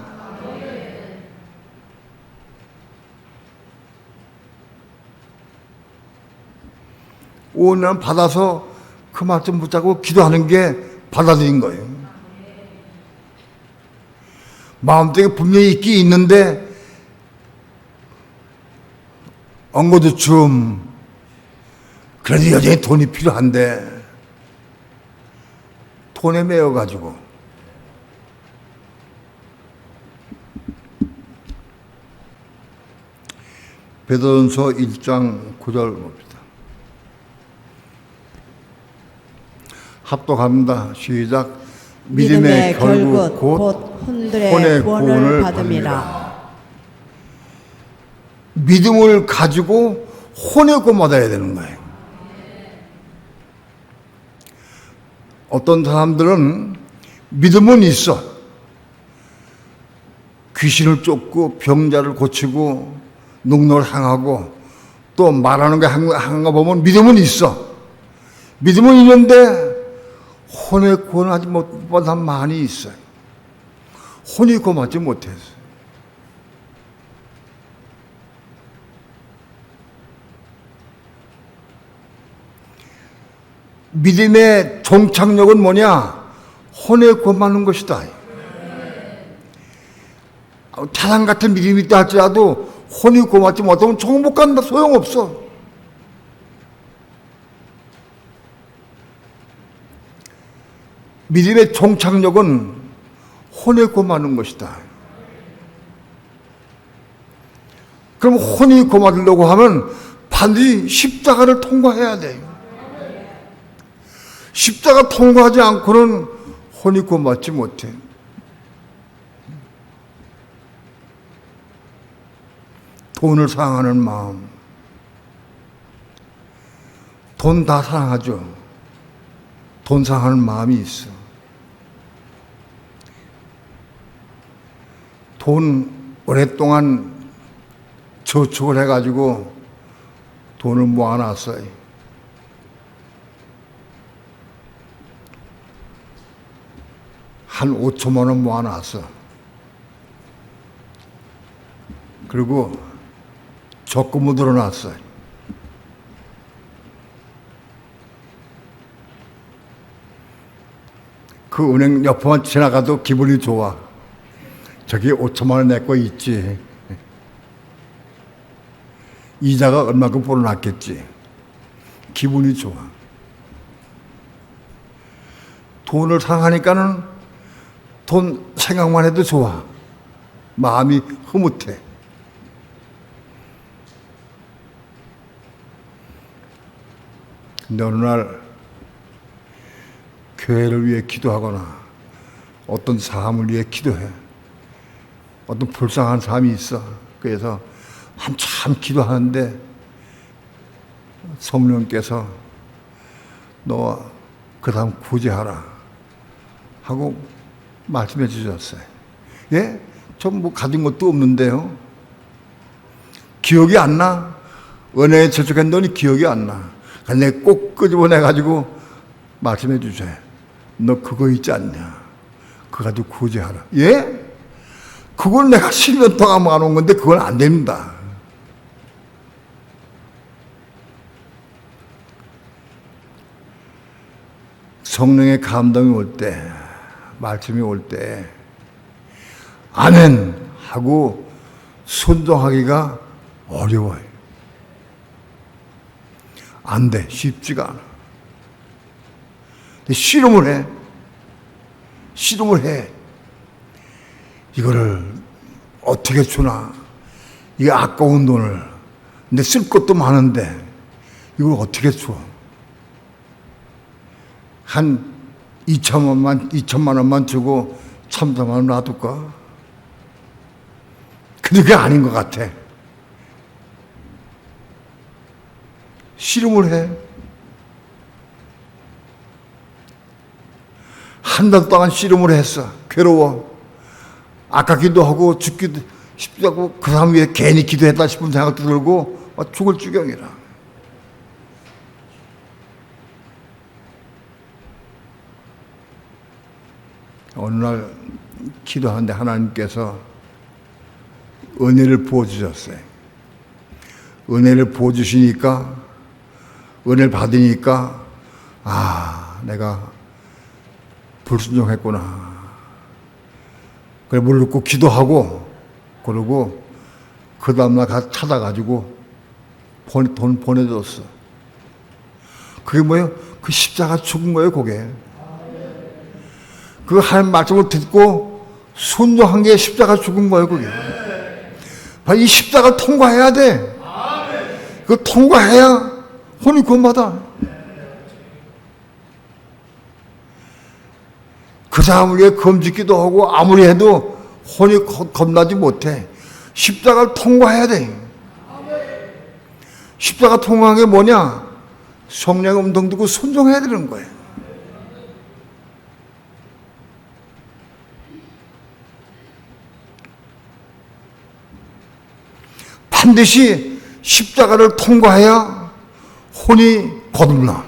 오늘 받아서 그 말씀 붙잡고 기도하는 게 받아들인 거예요. 마음속에 분명히 있긴 있는데 엉거주춤 그래도 여전히 돈이 필요한데 돈에 매여가지고 베드로전서 1장 9절 봅니다. 합독합니다. 시작. 믿음의 결국 곧 혼의 구원을 받음이라. 믿음을 가지고 혼의 구원 받아야 되는 거예요. 어떤 사람들은 믿음은 있어. 귀신을 쫓고 병자를 고치고 능력을 향하고 또 말하는 게 한가 보면 믿음은 있어. 믿음은 있는데 혼의 구원하지 못한 사람 많이 있어요. 혼이 구원하지 못해서. 믿음의 종착역은 뭐냐? 혼에 구원받는 것이다. 자랑 같은 믿음이 있다 할지라도 혼이 구원받지 못하면 천국 못 간다. 소용없어. 믿음의 종착역은 혼에 구원받는 것이다. 그럼 혼이 구원받으려고 하면 반드시 십자가를 통과해야 돼요. 십자가 통과하지 않고는 혼이 구원받지 못해. 돈을 사랑하는 마음. 돈 다 사랑하죠. 돈 사랑하는 마음이 있어. 돈 오랫동안 저축을 해가지고 돈을 모아놨어요. 한 5천만 원 모아놨어. 그리고 적금을 들어놨어요. 그 은행 옆에만 지나가도 기분이 좋아. 저기 5천만 원 내 거 있지. 이자가 얼마큼 벌어놨겠지. 기분이 좋아. 돈을 사랑하니까는 돈 생각만 해도 좋아. 마음이 흐뭇해. 근데 어느 날 교회를 위해 기도하거나 어떤 사람을 위해 기도해. 어떤 불쌍한 사람이 있어. 그래서 한참 기도하는데 성령께서 너 그 다음 구제하라 하고 말씀해 주셨어요. 예? 전 뭐 가진 것도 없는데요. 기억이 안 나. 은혜에 저축했더니 기억이 안 나. 근데 꼭 끄집어내가지고 말씀해 주세요. 너 그거 있지 않냐. 그거 가지고 구제하라. 예? 그걸 내가 10년 동안 모아놓은 건데 그건 안 됩니다. 성령의 감동이 올 때, 말씀이 올 때, 아멘 하고 순종하기가 어려워요. 안 돼. 쉽지가 않아. 근데 씨름을 해. 씨름을 해. 이거를 어떻게 주나. 이게 아까운 돈을. 근데 쓸 것도 많은데 이걸 어떻게 줘. 한 2천만 원만 주고 3천만 원 놔둘까? 근데 그게 아닌 것 같아. 씨름을 해. 한 달 동안 씨름을 했어. 괴로워. 아깝기도 하고 죽기도 싶기도 하고 그 사람 위해 괜히 기도했다 싶은 생각도 들고 죽을 지경이라. 어느 날 기도하는데 하나님께서 은혜를 부어주셨어요. 은혜를 부어주시니까, 은혜를 받으니까, 내가 불순종했구나. 그래, 물 넣고 기도하고, 그러고, 그 다음날 찾아가지고, 돈 보내줬어. 그게 뭐예요? 그 십자가 죽은 거예요, 그게. 그 하나님 말씀을 듣고 순종한 게 십자가 죽은 거예요, 그게. 이 십자가를 통과해야 돼. 그걸 통과해야 혼이 구원받아. 그 사람을 위해 검짓기도 하고 아무리 해도 혼이 겁나지 못해. 십자가를 통과해야 돼. 십자가 통과한 게 뭐냐? 성령의 음성 듣고 순종해야 되는 거예요. 반드시 십자가를 통과해야 혼이 거듭나.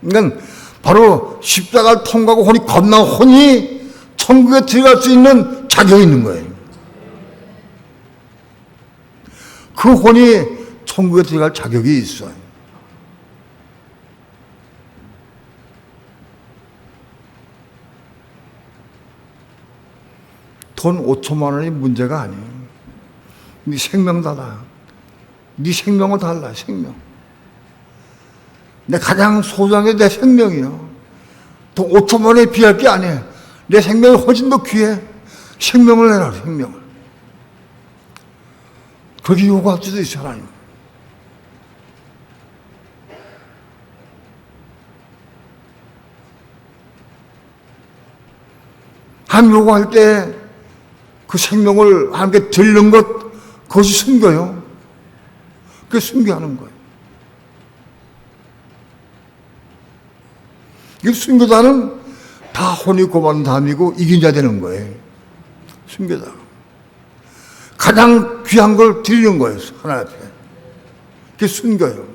그러니까 바로 십자가를 통과하고 혼이 거듭난 혼이 천국에 들어갈 수 있는 자격이 있는 거예요. 그 혼이 천국에 들어갈 자격이 있어요. 돈 5천만 원이 문제가 아니에요. 네 생명 달라. 네 생명을 달라, 생명. 내 가장 소중한 게 내 생명이요. 돈 5천만 원에 비할 게 아니에요. 내 생명이 훨씬 더 귀해. 생명을 내라, 생명을. 그렇게 요구할 수도 있어, 하나님. 하나님 요구할 때 그 생명을 하나님께 드리는 것, 그것이 순교요. 그게 순교하는 거예요. 이 순교자는 다 혼이 고마운 사람이고 이긴 자 되는 거예요. 순교자. 가장 귀한 걸 드리는 거예요, 하나님 앞에. 그게 순교예요.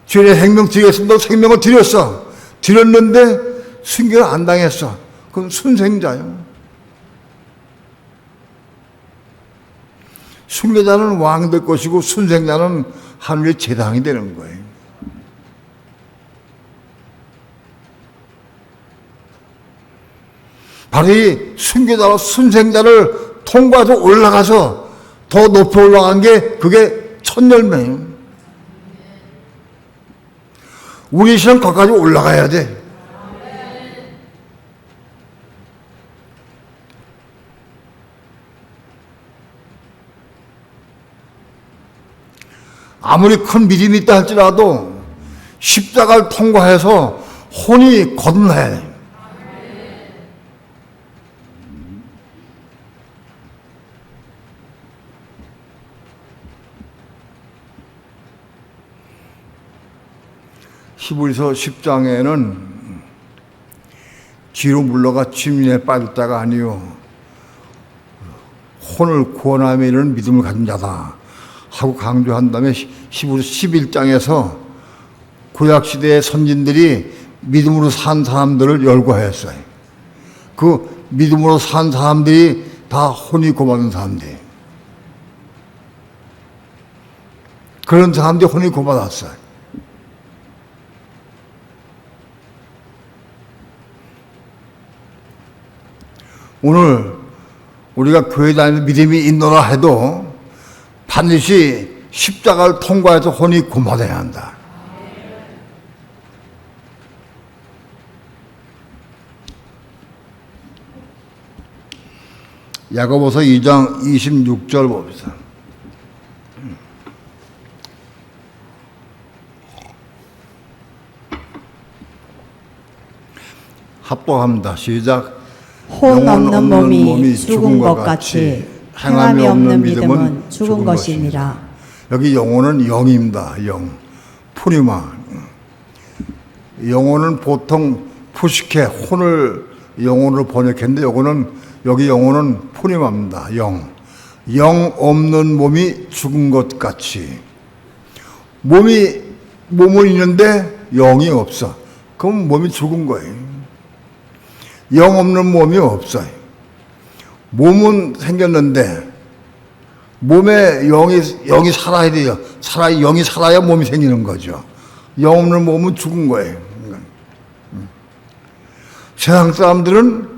주의 생명 드리겠습니다. 생명을 드렸어. 드렸는데 순교를 안 당했어. 그건 순생자요. 순교자는 왕 될 것이고 순생자는 하늘의 제당이 되는 거예요. 바로 이 순교자와 순생자를 통과해서 올라가서 더 높이 올라간 게 그게 첫 열매예요. 우리 시험 거기까지 올라가야 돼. 아무리 큰 믿음이 있다 할지라도 십자가를 통과해서 혼이 거듭나야 돼. 히브리서 10장에는 뒤로 물러가 침륜에 빠질 자가 아니요 혼을 구원함에 이르는 믿음을 가진 자다 하고 강조한 다음에 히브리서 11장에서 구약시대의 선진들이 믿음으로 산 사람들을 열거했어요. 그 믿음으로 산 사람들이 다 혼이 고받은 사람들이에요. 그런 사람들이 혼이 고받았어요. 오늘 우리가 교회 다니는 믿음이 있노라 해도 반드시 십자가를 통과해서 혼이 고받아야 한다. 야고보서 2장 26절 봅시다. 합독합니다. 시작. 혼 없는 몸이 죽은 것 같이 행함이 없는 믿음은 죽은 것이니라. 여기 영혼은 영입니다. 영. 푸니마. 영혼은 보통 푸시케 혼을 영혼으로 번역했는데 여기 영혼은 푸니마입니다. 영. 영 없는 몸이 죽은 것 같이. 몸은 있는데 영이 없어. 그럼 몸이 죽은 거예요. 영 없는 몸이 없어요. 몸은 생겼는데 몸에 영이 살아야 돼요. 영이 살아야 몸이 생기는 거죠. 영 없는 몸은 죽은 거예요. 세상 사람들은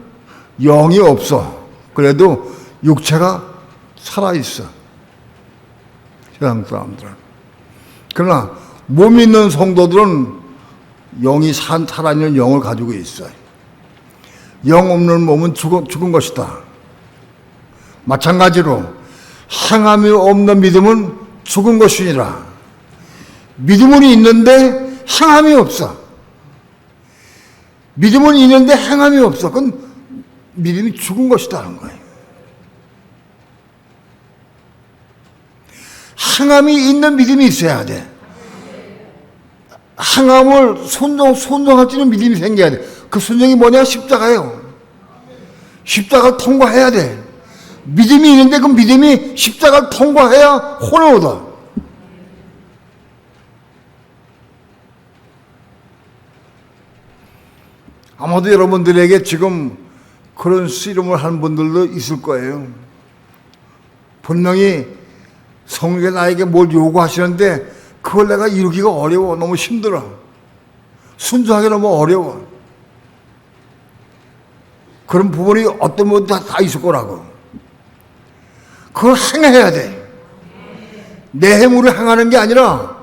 영이 없어. 그래도 육체가 살아있어. 세상 사람들은. 그러나 몸이 있는 성도들은 영이 살아있는 영을 가지고 있어요. 영 없는 몸은 죽은 것이다. 마찬가지로 행함이 없는 믿음은 죽은 것이니라. 믿음은 있는데 행함이 없어. 믿음은 있는데 행함이 없어. 그건 믿음이 죽은 것이다는 거예요. 행함이 있는 믿음이 있어야 돼. 행함을 순종할 수 있는 믿음이 생겨야 돼. 그 순종이 뭐냐? 십자가예요. 십자가를 통과해야 돼. 믿음이 있는데 그 믿음이 십자가를 통과해야 혼을 얻어. 아마도 여러분들에게 지금 그런 씨름을 하는 분들도 있을 거예요. 분명히 성령이 나에게 뭘 요구하시는데 그걸 내가 이루기가 어려워. 너무 힘들어. 순종하기 너무 어려워. 그런 부분이 어떤 분도 다 있을 거라고. 그걸 행해야 돼. 내 힘으로 행하는 게 아니라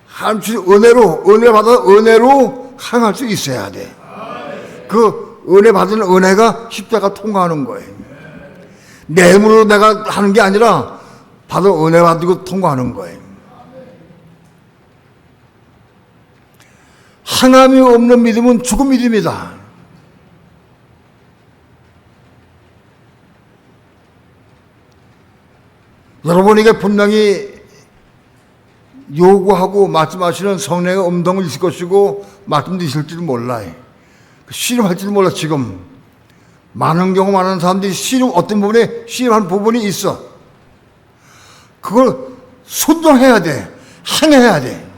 하나님 은혜 받아 은혜로 행할 수 있어야 돼. 그 은혜 받은 은혜가 십자가 통과하는 거예요. 내 힘으로 내가 하는 게 아니라 받은 은혜 받고 통과하는 거예요. 행함이 없는 믿음은 죽은 믿음이다. 여러분에게 분명히 요구하고 말씀하시는 성령의 음성을 있을 것이고 말씀도 있을지도 몰라요. 씨름할지도 몰라. 지금 많은 경우 많은 사람들이 어떤 부분에 씨름한 부분이 있어. 그걸 순종해야 돼. 행해야 돼.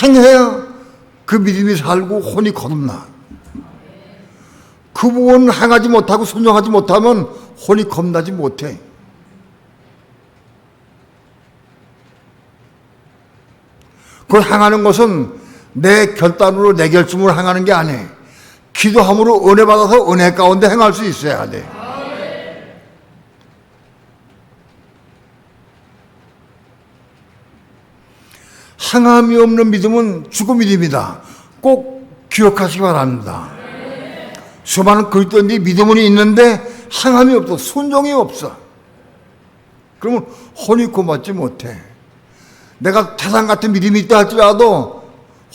행해야 그 믿음이 살고 혼이 거듭나. 그 부분을 행하지 못하고 순종하지 못하면 혼이 겁나지 못해. 그걸 행하는 것은 내 결단으로 내 결심으로 행하는 게 아니에요. 기도함으로 은혜 받아서 은혜 가운데 행할 수 있어야 돼. 행함이 없는 믿음은 죽은 믿음이다. 꼭 기억하시기 바랍니다. 수많은 그리스도인들이 믿음은 있는데 행함이 없어. 순종이 없어. 그러면 혼이 고맙지 못해. 내가 태산 같은 믿음이 있다 할지라도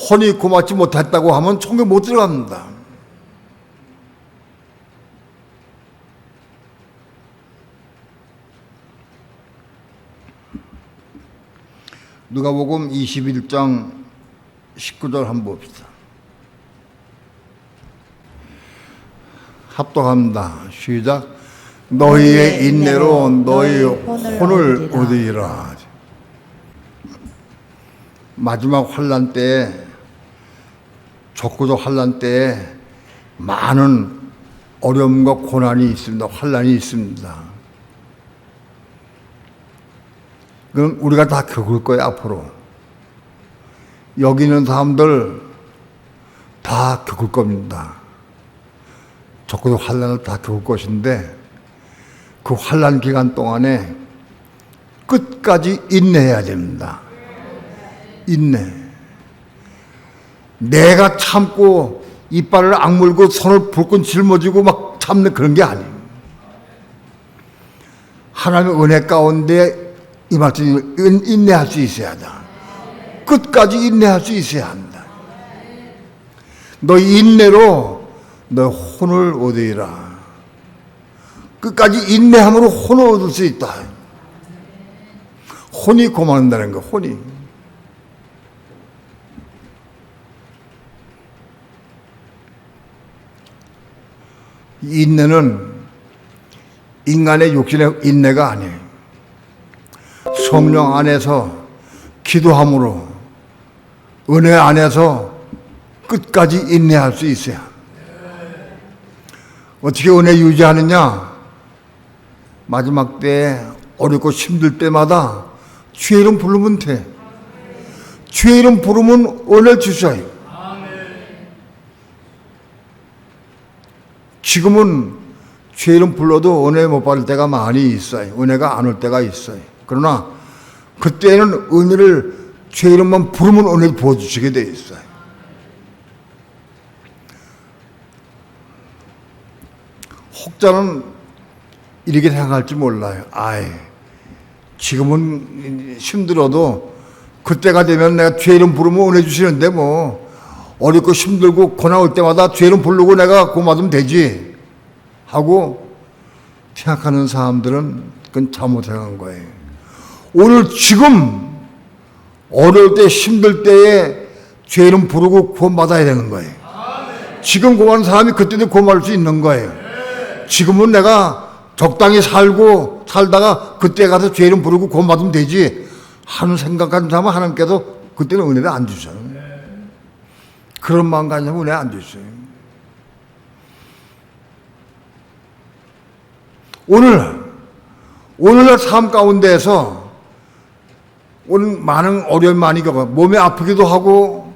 혼이 고맙지 못했다고 하면 천국에 못 들어갑니다. 누가복음 21장 19절 한번 봅시다. 합독합니다. 시작. 너희의 인내로 너희 혼을 얻으리라. 마지막 환란 때에, 적구도 환란 때에 많은 어려움과 고난이 있습니다. 환란이 있습니다. 그럼 우리가 다 겪을 거예요, 앞으로. 여기 있는 사람들 다 겪을 겁니다. 적어도 환란을 다 겪을 것인데 그 환란 기간 동안에 끝까지 인내해야 됩니다. 인내. 내가 참고 이빨을 악물고 손을 불끈 짊어지고 막 참는 그런 게 아니에요. 하나님의 은혜 가운데 임할 수 있는 인내할 수 있어야 한다. 끝까지 인내할 수 있어야 한다. 너희 인내로 너희 혼을 얻으리라. 끝까지 인내함으로 혼을 얻을 수 있다. 혼이 고만한다는 거, 혼이. 인내는 인간의 욕심의 인내가 아니에요. 성령 안에서 기도함으로 은혜 안에서 끝까지 인내할 수 있어요. 어떻게 은혜 유지하느냐? 마지막 때에 어렵고 힘들 때마다 주의 이름 부르면 돼. 주의 이름 부르면 은혜 주셔요. 지금은 주의 이름 불러도 은혜 못 받을 때가 많이 있어요. 은혜가 안 올 때가 있어요. 그러나 그때는 은혜를 주의 이름만 부르면 은혜를 부어주시게 돼 있어요. 혹자는 이렇게 생각할지 몰라요. 지금은 힘들어도 그때가 되면 내가 주의 이름 부르면 은혜 주시는데 뭐 어렵고 힘들고 고난 올 때마다 주의 이름 부르고 내가 고마우면 되지 하고 생각하는 사람들은 그건 잘못 생각한 거예요. 오늘 지금 어려울 때 힘들 때에 주의 이름 부르고 구원받아야 되는 거예요. 지금 구원하는 사람이 그때도 구원받을 수 있는 거예요. 지금은 내가 적당히 살다가 그때 가서 주의 이름 부르고 구원받으면 되지 하는 생각하는 사람은 하나님께서 그때는 은혜를 안 주셔요. 그런 마음 가지면 은혜 안 주셔요. 오늘날 삶 가운데에서 오늘 많은 어려움이 많이 겪어 몸이 아프기도 하고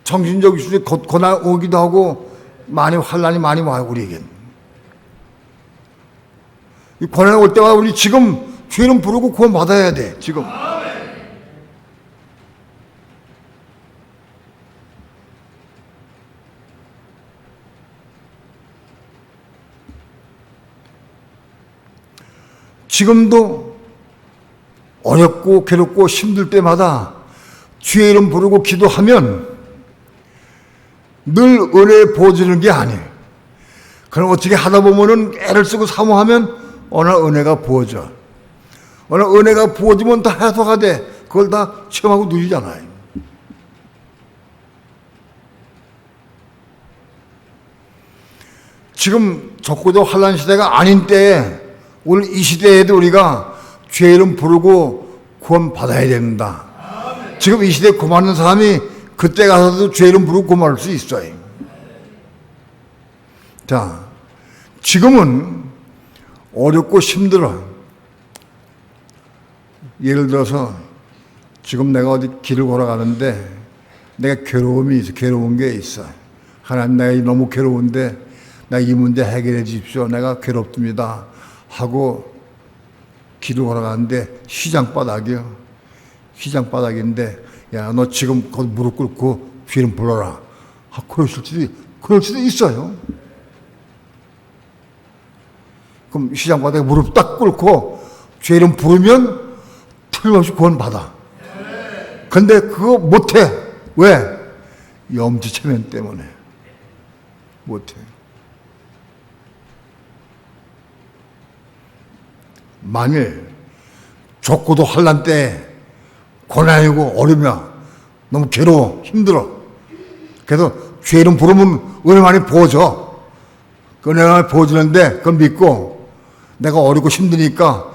정신적 이슈에 고난 오기도 하고 많이 환란이 많이 와요. 우리에겐 이 고난 올 때마다 우리 지금 주의 이름 부르고 구원 받아야 돼. 지금 지금도 어렵고 괴롭고 힘들 때마다 주의 이름 부르고 기도하면 늘 은혜 부어주는 게 아니에요. 그럼 어떻게 하다 보면은 애를 쓰고 사모하면 어느 은혜가 부어져. 어느 은혜가 부어지면 다 해소가 돼. 그걸 다 체험하고 누리잖아요. 지금 적고도 환란 시대가 아닌 때에 오늘 이 시대에도 우리가 주의 이름 부르고 구원 받아야 됩니다. 지금 이 시대에 고마는 사람이 그때 가서도 주의 이름 부르고 고마울 수 있어요. 자, 지금은 어렵고 힘들어. 예를 들어서 지금 내가 어디 길을 걸어가는데 내가 괴로운 게 있어. 하나님, 내가 너무 괴로운데 나 이 문제 해결해 주십시오. 내가 괴롭습니다. 하고 길을 걸어가는데 시장바닥인데 야, 너 지금 거기 무릎 꿇고 주의 이름 불러라. 그럴 수도 있어요. 그럼 시장바닥에 무릎 딱 꿇고 주의 이름 부르면 틀림없이 구원 받아. 근데 그거 못해. 왜? 염치체면 때문에 못해. 만일 좁고도 환난 때 고난이고 어려우면 너무 괴로워 힘들어. 그래서 주의 이름 부르면 은혜 많이 부어져. 그 은혜 많이 부어지는데 그걸 믿고 내가 어렵고 힘드니까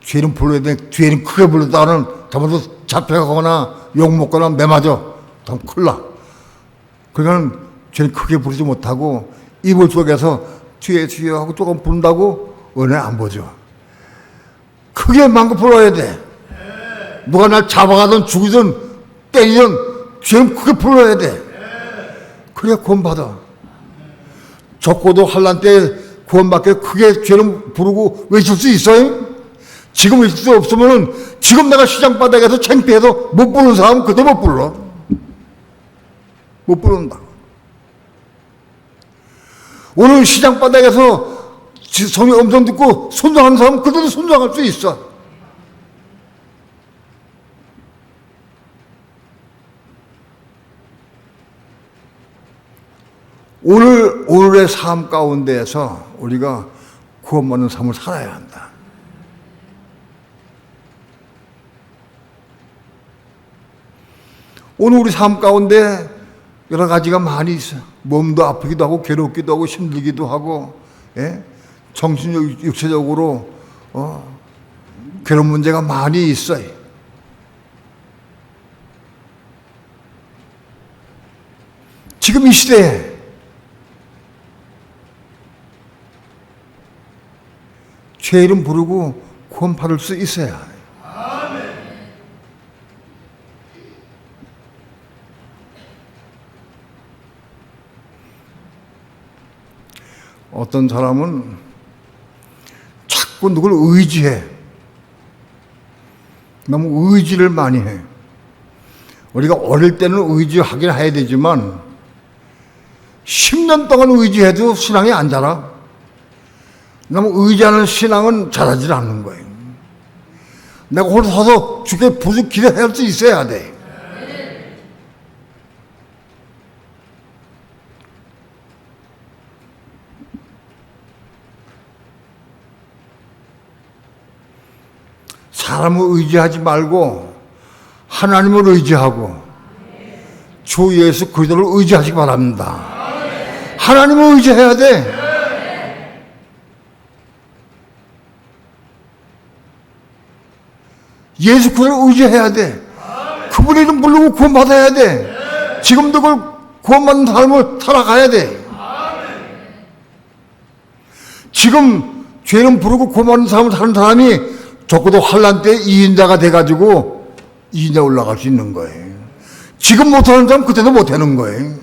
주의 이름 불러야 돼. 주의 이름 크게 불렀다가는 잘못해서 잡혀가거나 욕먹거나 매맞아. 그럼 큰일 나. 그러니까 주의 이름 크게 부르지 못하고 이불 속에서 주여 주여 하고 조금 부른다고 은혜 안 보죠. 크게 만고 불러야 돼. 누가 날 잡아가든 죽이든 때리든 주여 이름 크게 불러야 돼. 그래야 구원받아. 적고도 환난 때 구원받게 크게 죄를 부르고 외칠 수 있어요? 지금 외칠 수 없으면은 지금 내가 시장바닥에서 창피해서 못 부르는 사람은 그때 못 불러. 못 부른다. 오늘 시장바닥에서 성의 음성 듣고 순종하는 사람은 그때도 순종할 수 있어. 오늘의 삶 가운데에서 우리가 구원받는 삶을 살아야 한다. 오늘 우리 삶 가운데 여러 가지가 많이 있어요. 몸도 아프기도 하고 괴롭기도 하고 힘들기도 하고, 예? 정신적 육체적으로 괴로운 문제가 많이 있어요. 지금 이 시대에 죄 이름 부르고 구원받을 수 있어야 해요. 어떤 사람은 자꾸 누굴 의지해. 너무 의지를 많이 해. 우리가 어릴 때는 의지하긴 해야 되지만 10년 동안 의지해도 신앙이 안 자라. 너무 의지하는 신앙은 자라질 않는 거예요. 내가 홀로 서서 주께 부득 기도할 수 있어야 돼. 사람을 의지하지 말고 하나님을 의지하고 주 예수 그리스도를 의지하시기 바랍니다. 하나님을 의지해야 돼. 예수 그리스도를 의지해야 돼. 그분의 이름 부르고 구원받아야 돼. 지금도 그걸 구원받는 삶을 살아가야 돼. 지금 죄 이름 부르고 구원받는 삶을 사는 사람이 적어도 환난 때 2인자가 돼가지고 2인자 올라갈 수 있는 거예요. 지금 못하는 사람 그때도 못하는 거예요.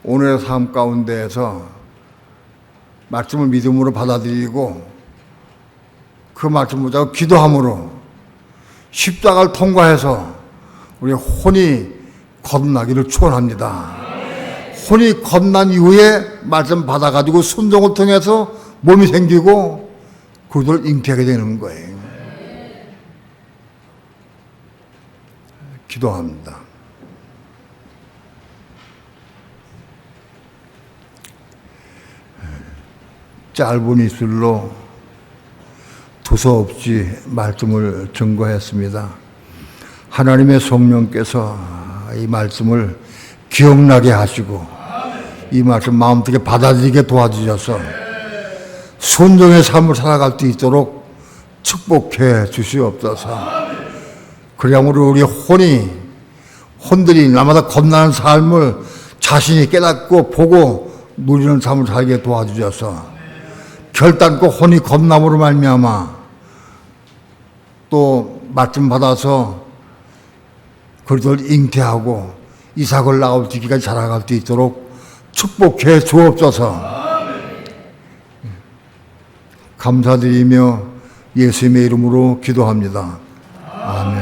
오늘의 삶 가운데에서 말씀을 믿음으로 받아들이고 그 말씀 보자고 기도함으로 십자가를 통과해서 우리 혼이 거듭나기를 축원합니다. 혼이 거듭난 이후에 말씀 받아가지고 순종을 통해서 몸이 생기고 그들을 잉태하게 되는 거예요. 기도합니다. 짧은 입술로 두서없이 말씀을 증거했습니다. 하나님의 성령께서 이 말씀을 기억나게 하시고 이 말씀 마음속에 받아들이게 도와주셔서 순종의 삶을 살아갈 수 있도록 축복해 주시옵소서. 그러므로 우리 혼들이 날마다 겁나는 삶을 자신이 깨닫고 보고 누리는 삶을 살게 도와주셔서 결단코 혼이 겁남으로 말미암아 또 말씀 받아서 그들을 잉태하고 이삭을 낳을 시기까지 자라갈 수 있도록 축복해 주옵소서. 감사드리며 예수님의 이름으로 기도합니다. 아멘.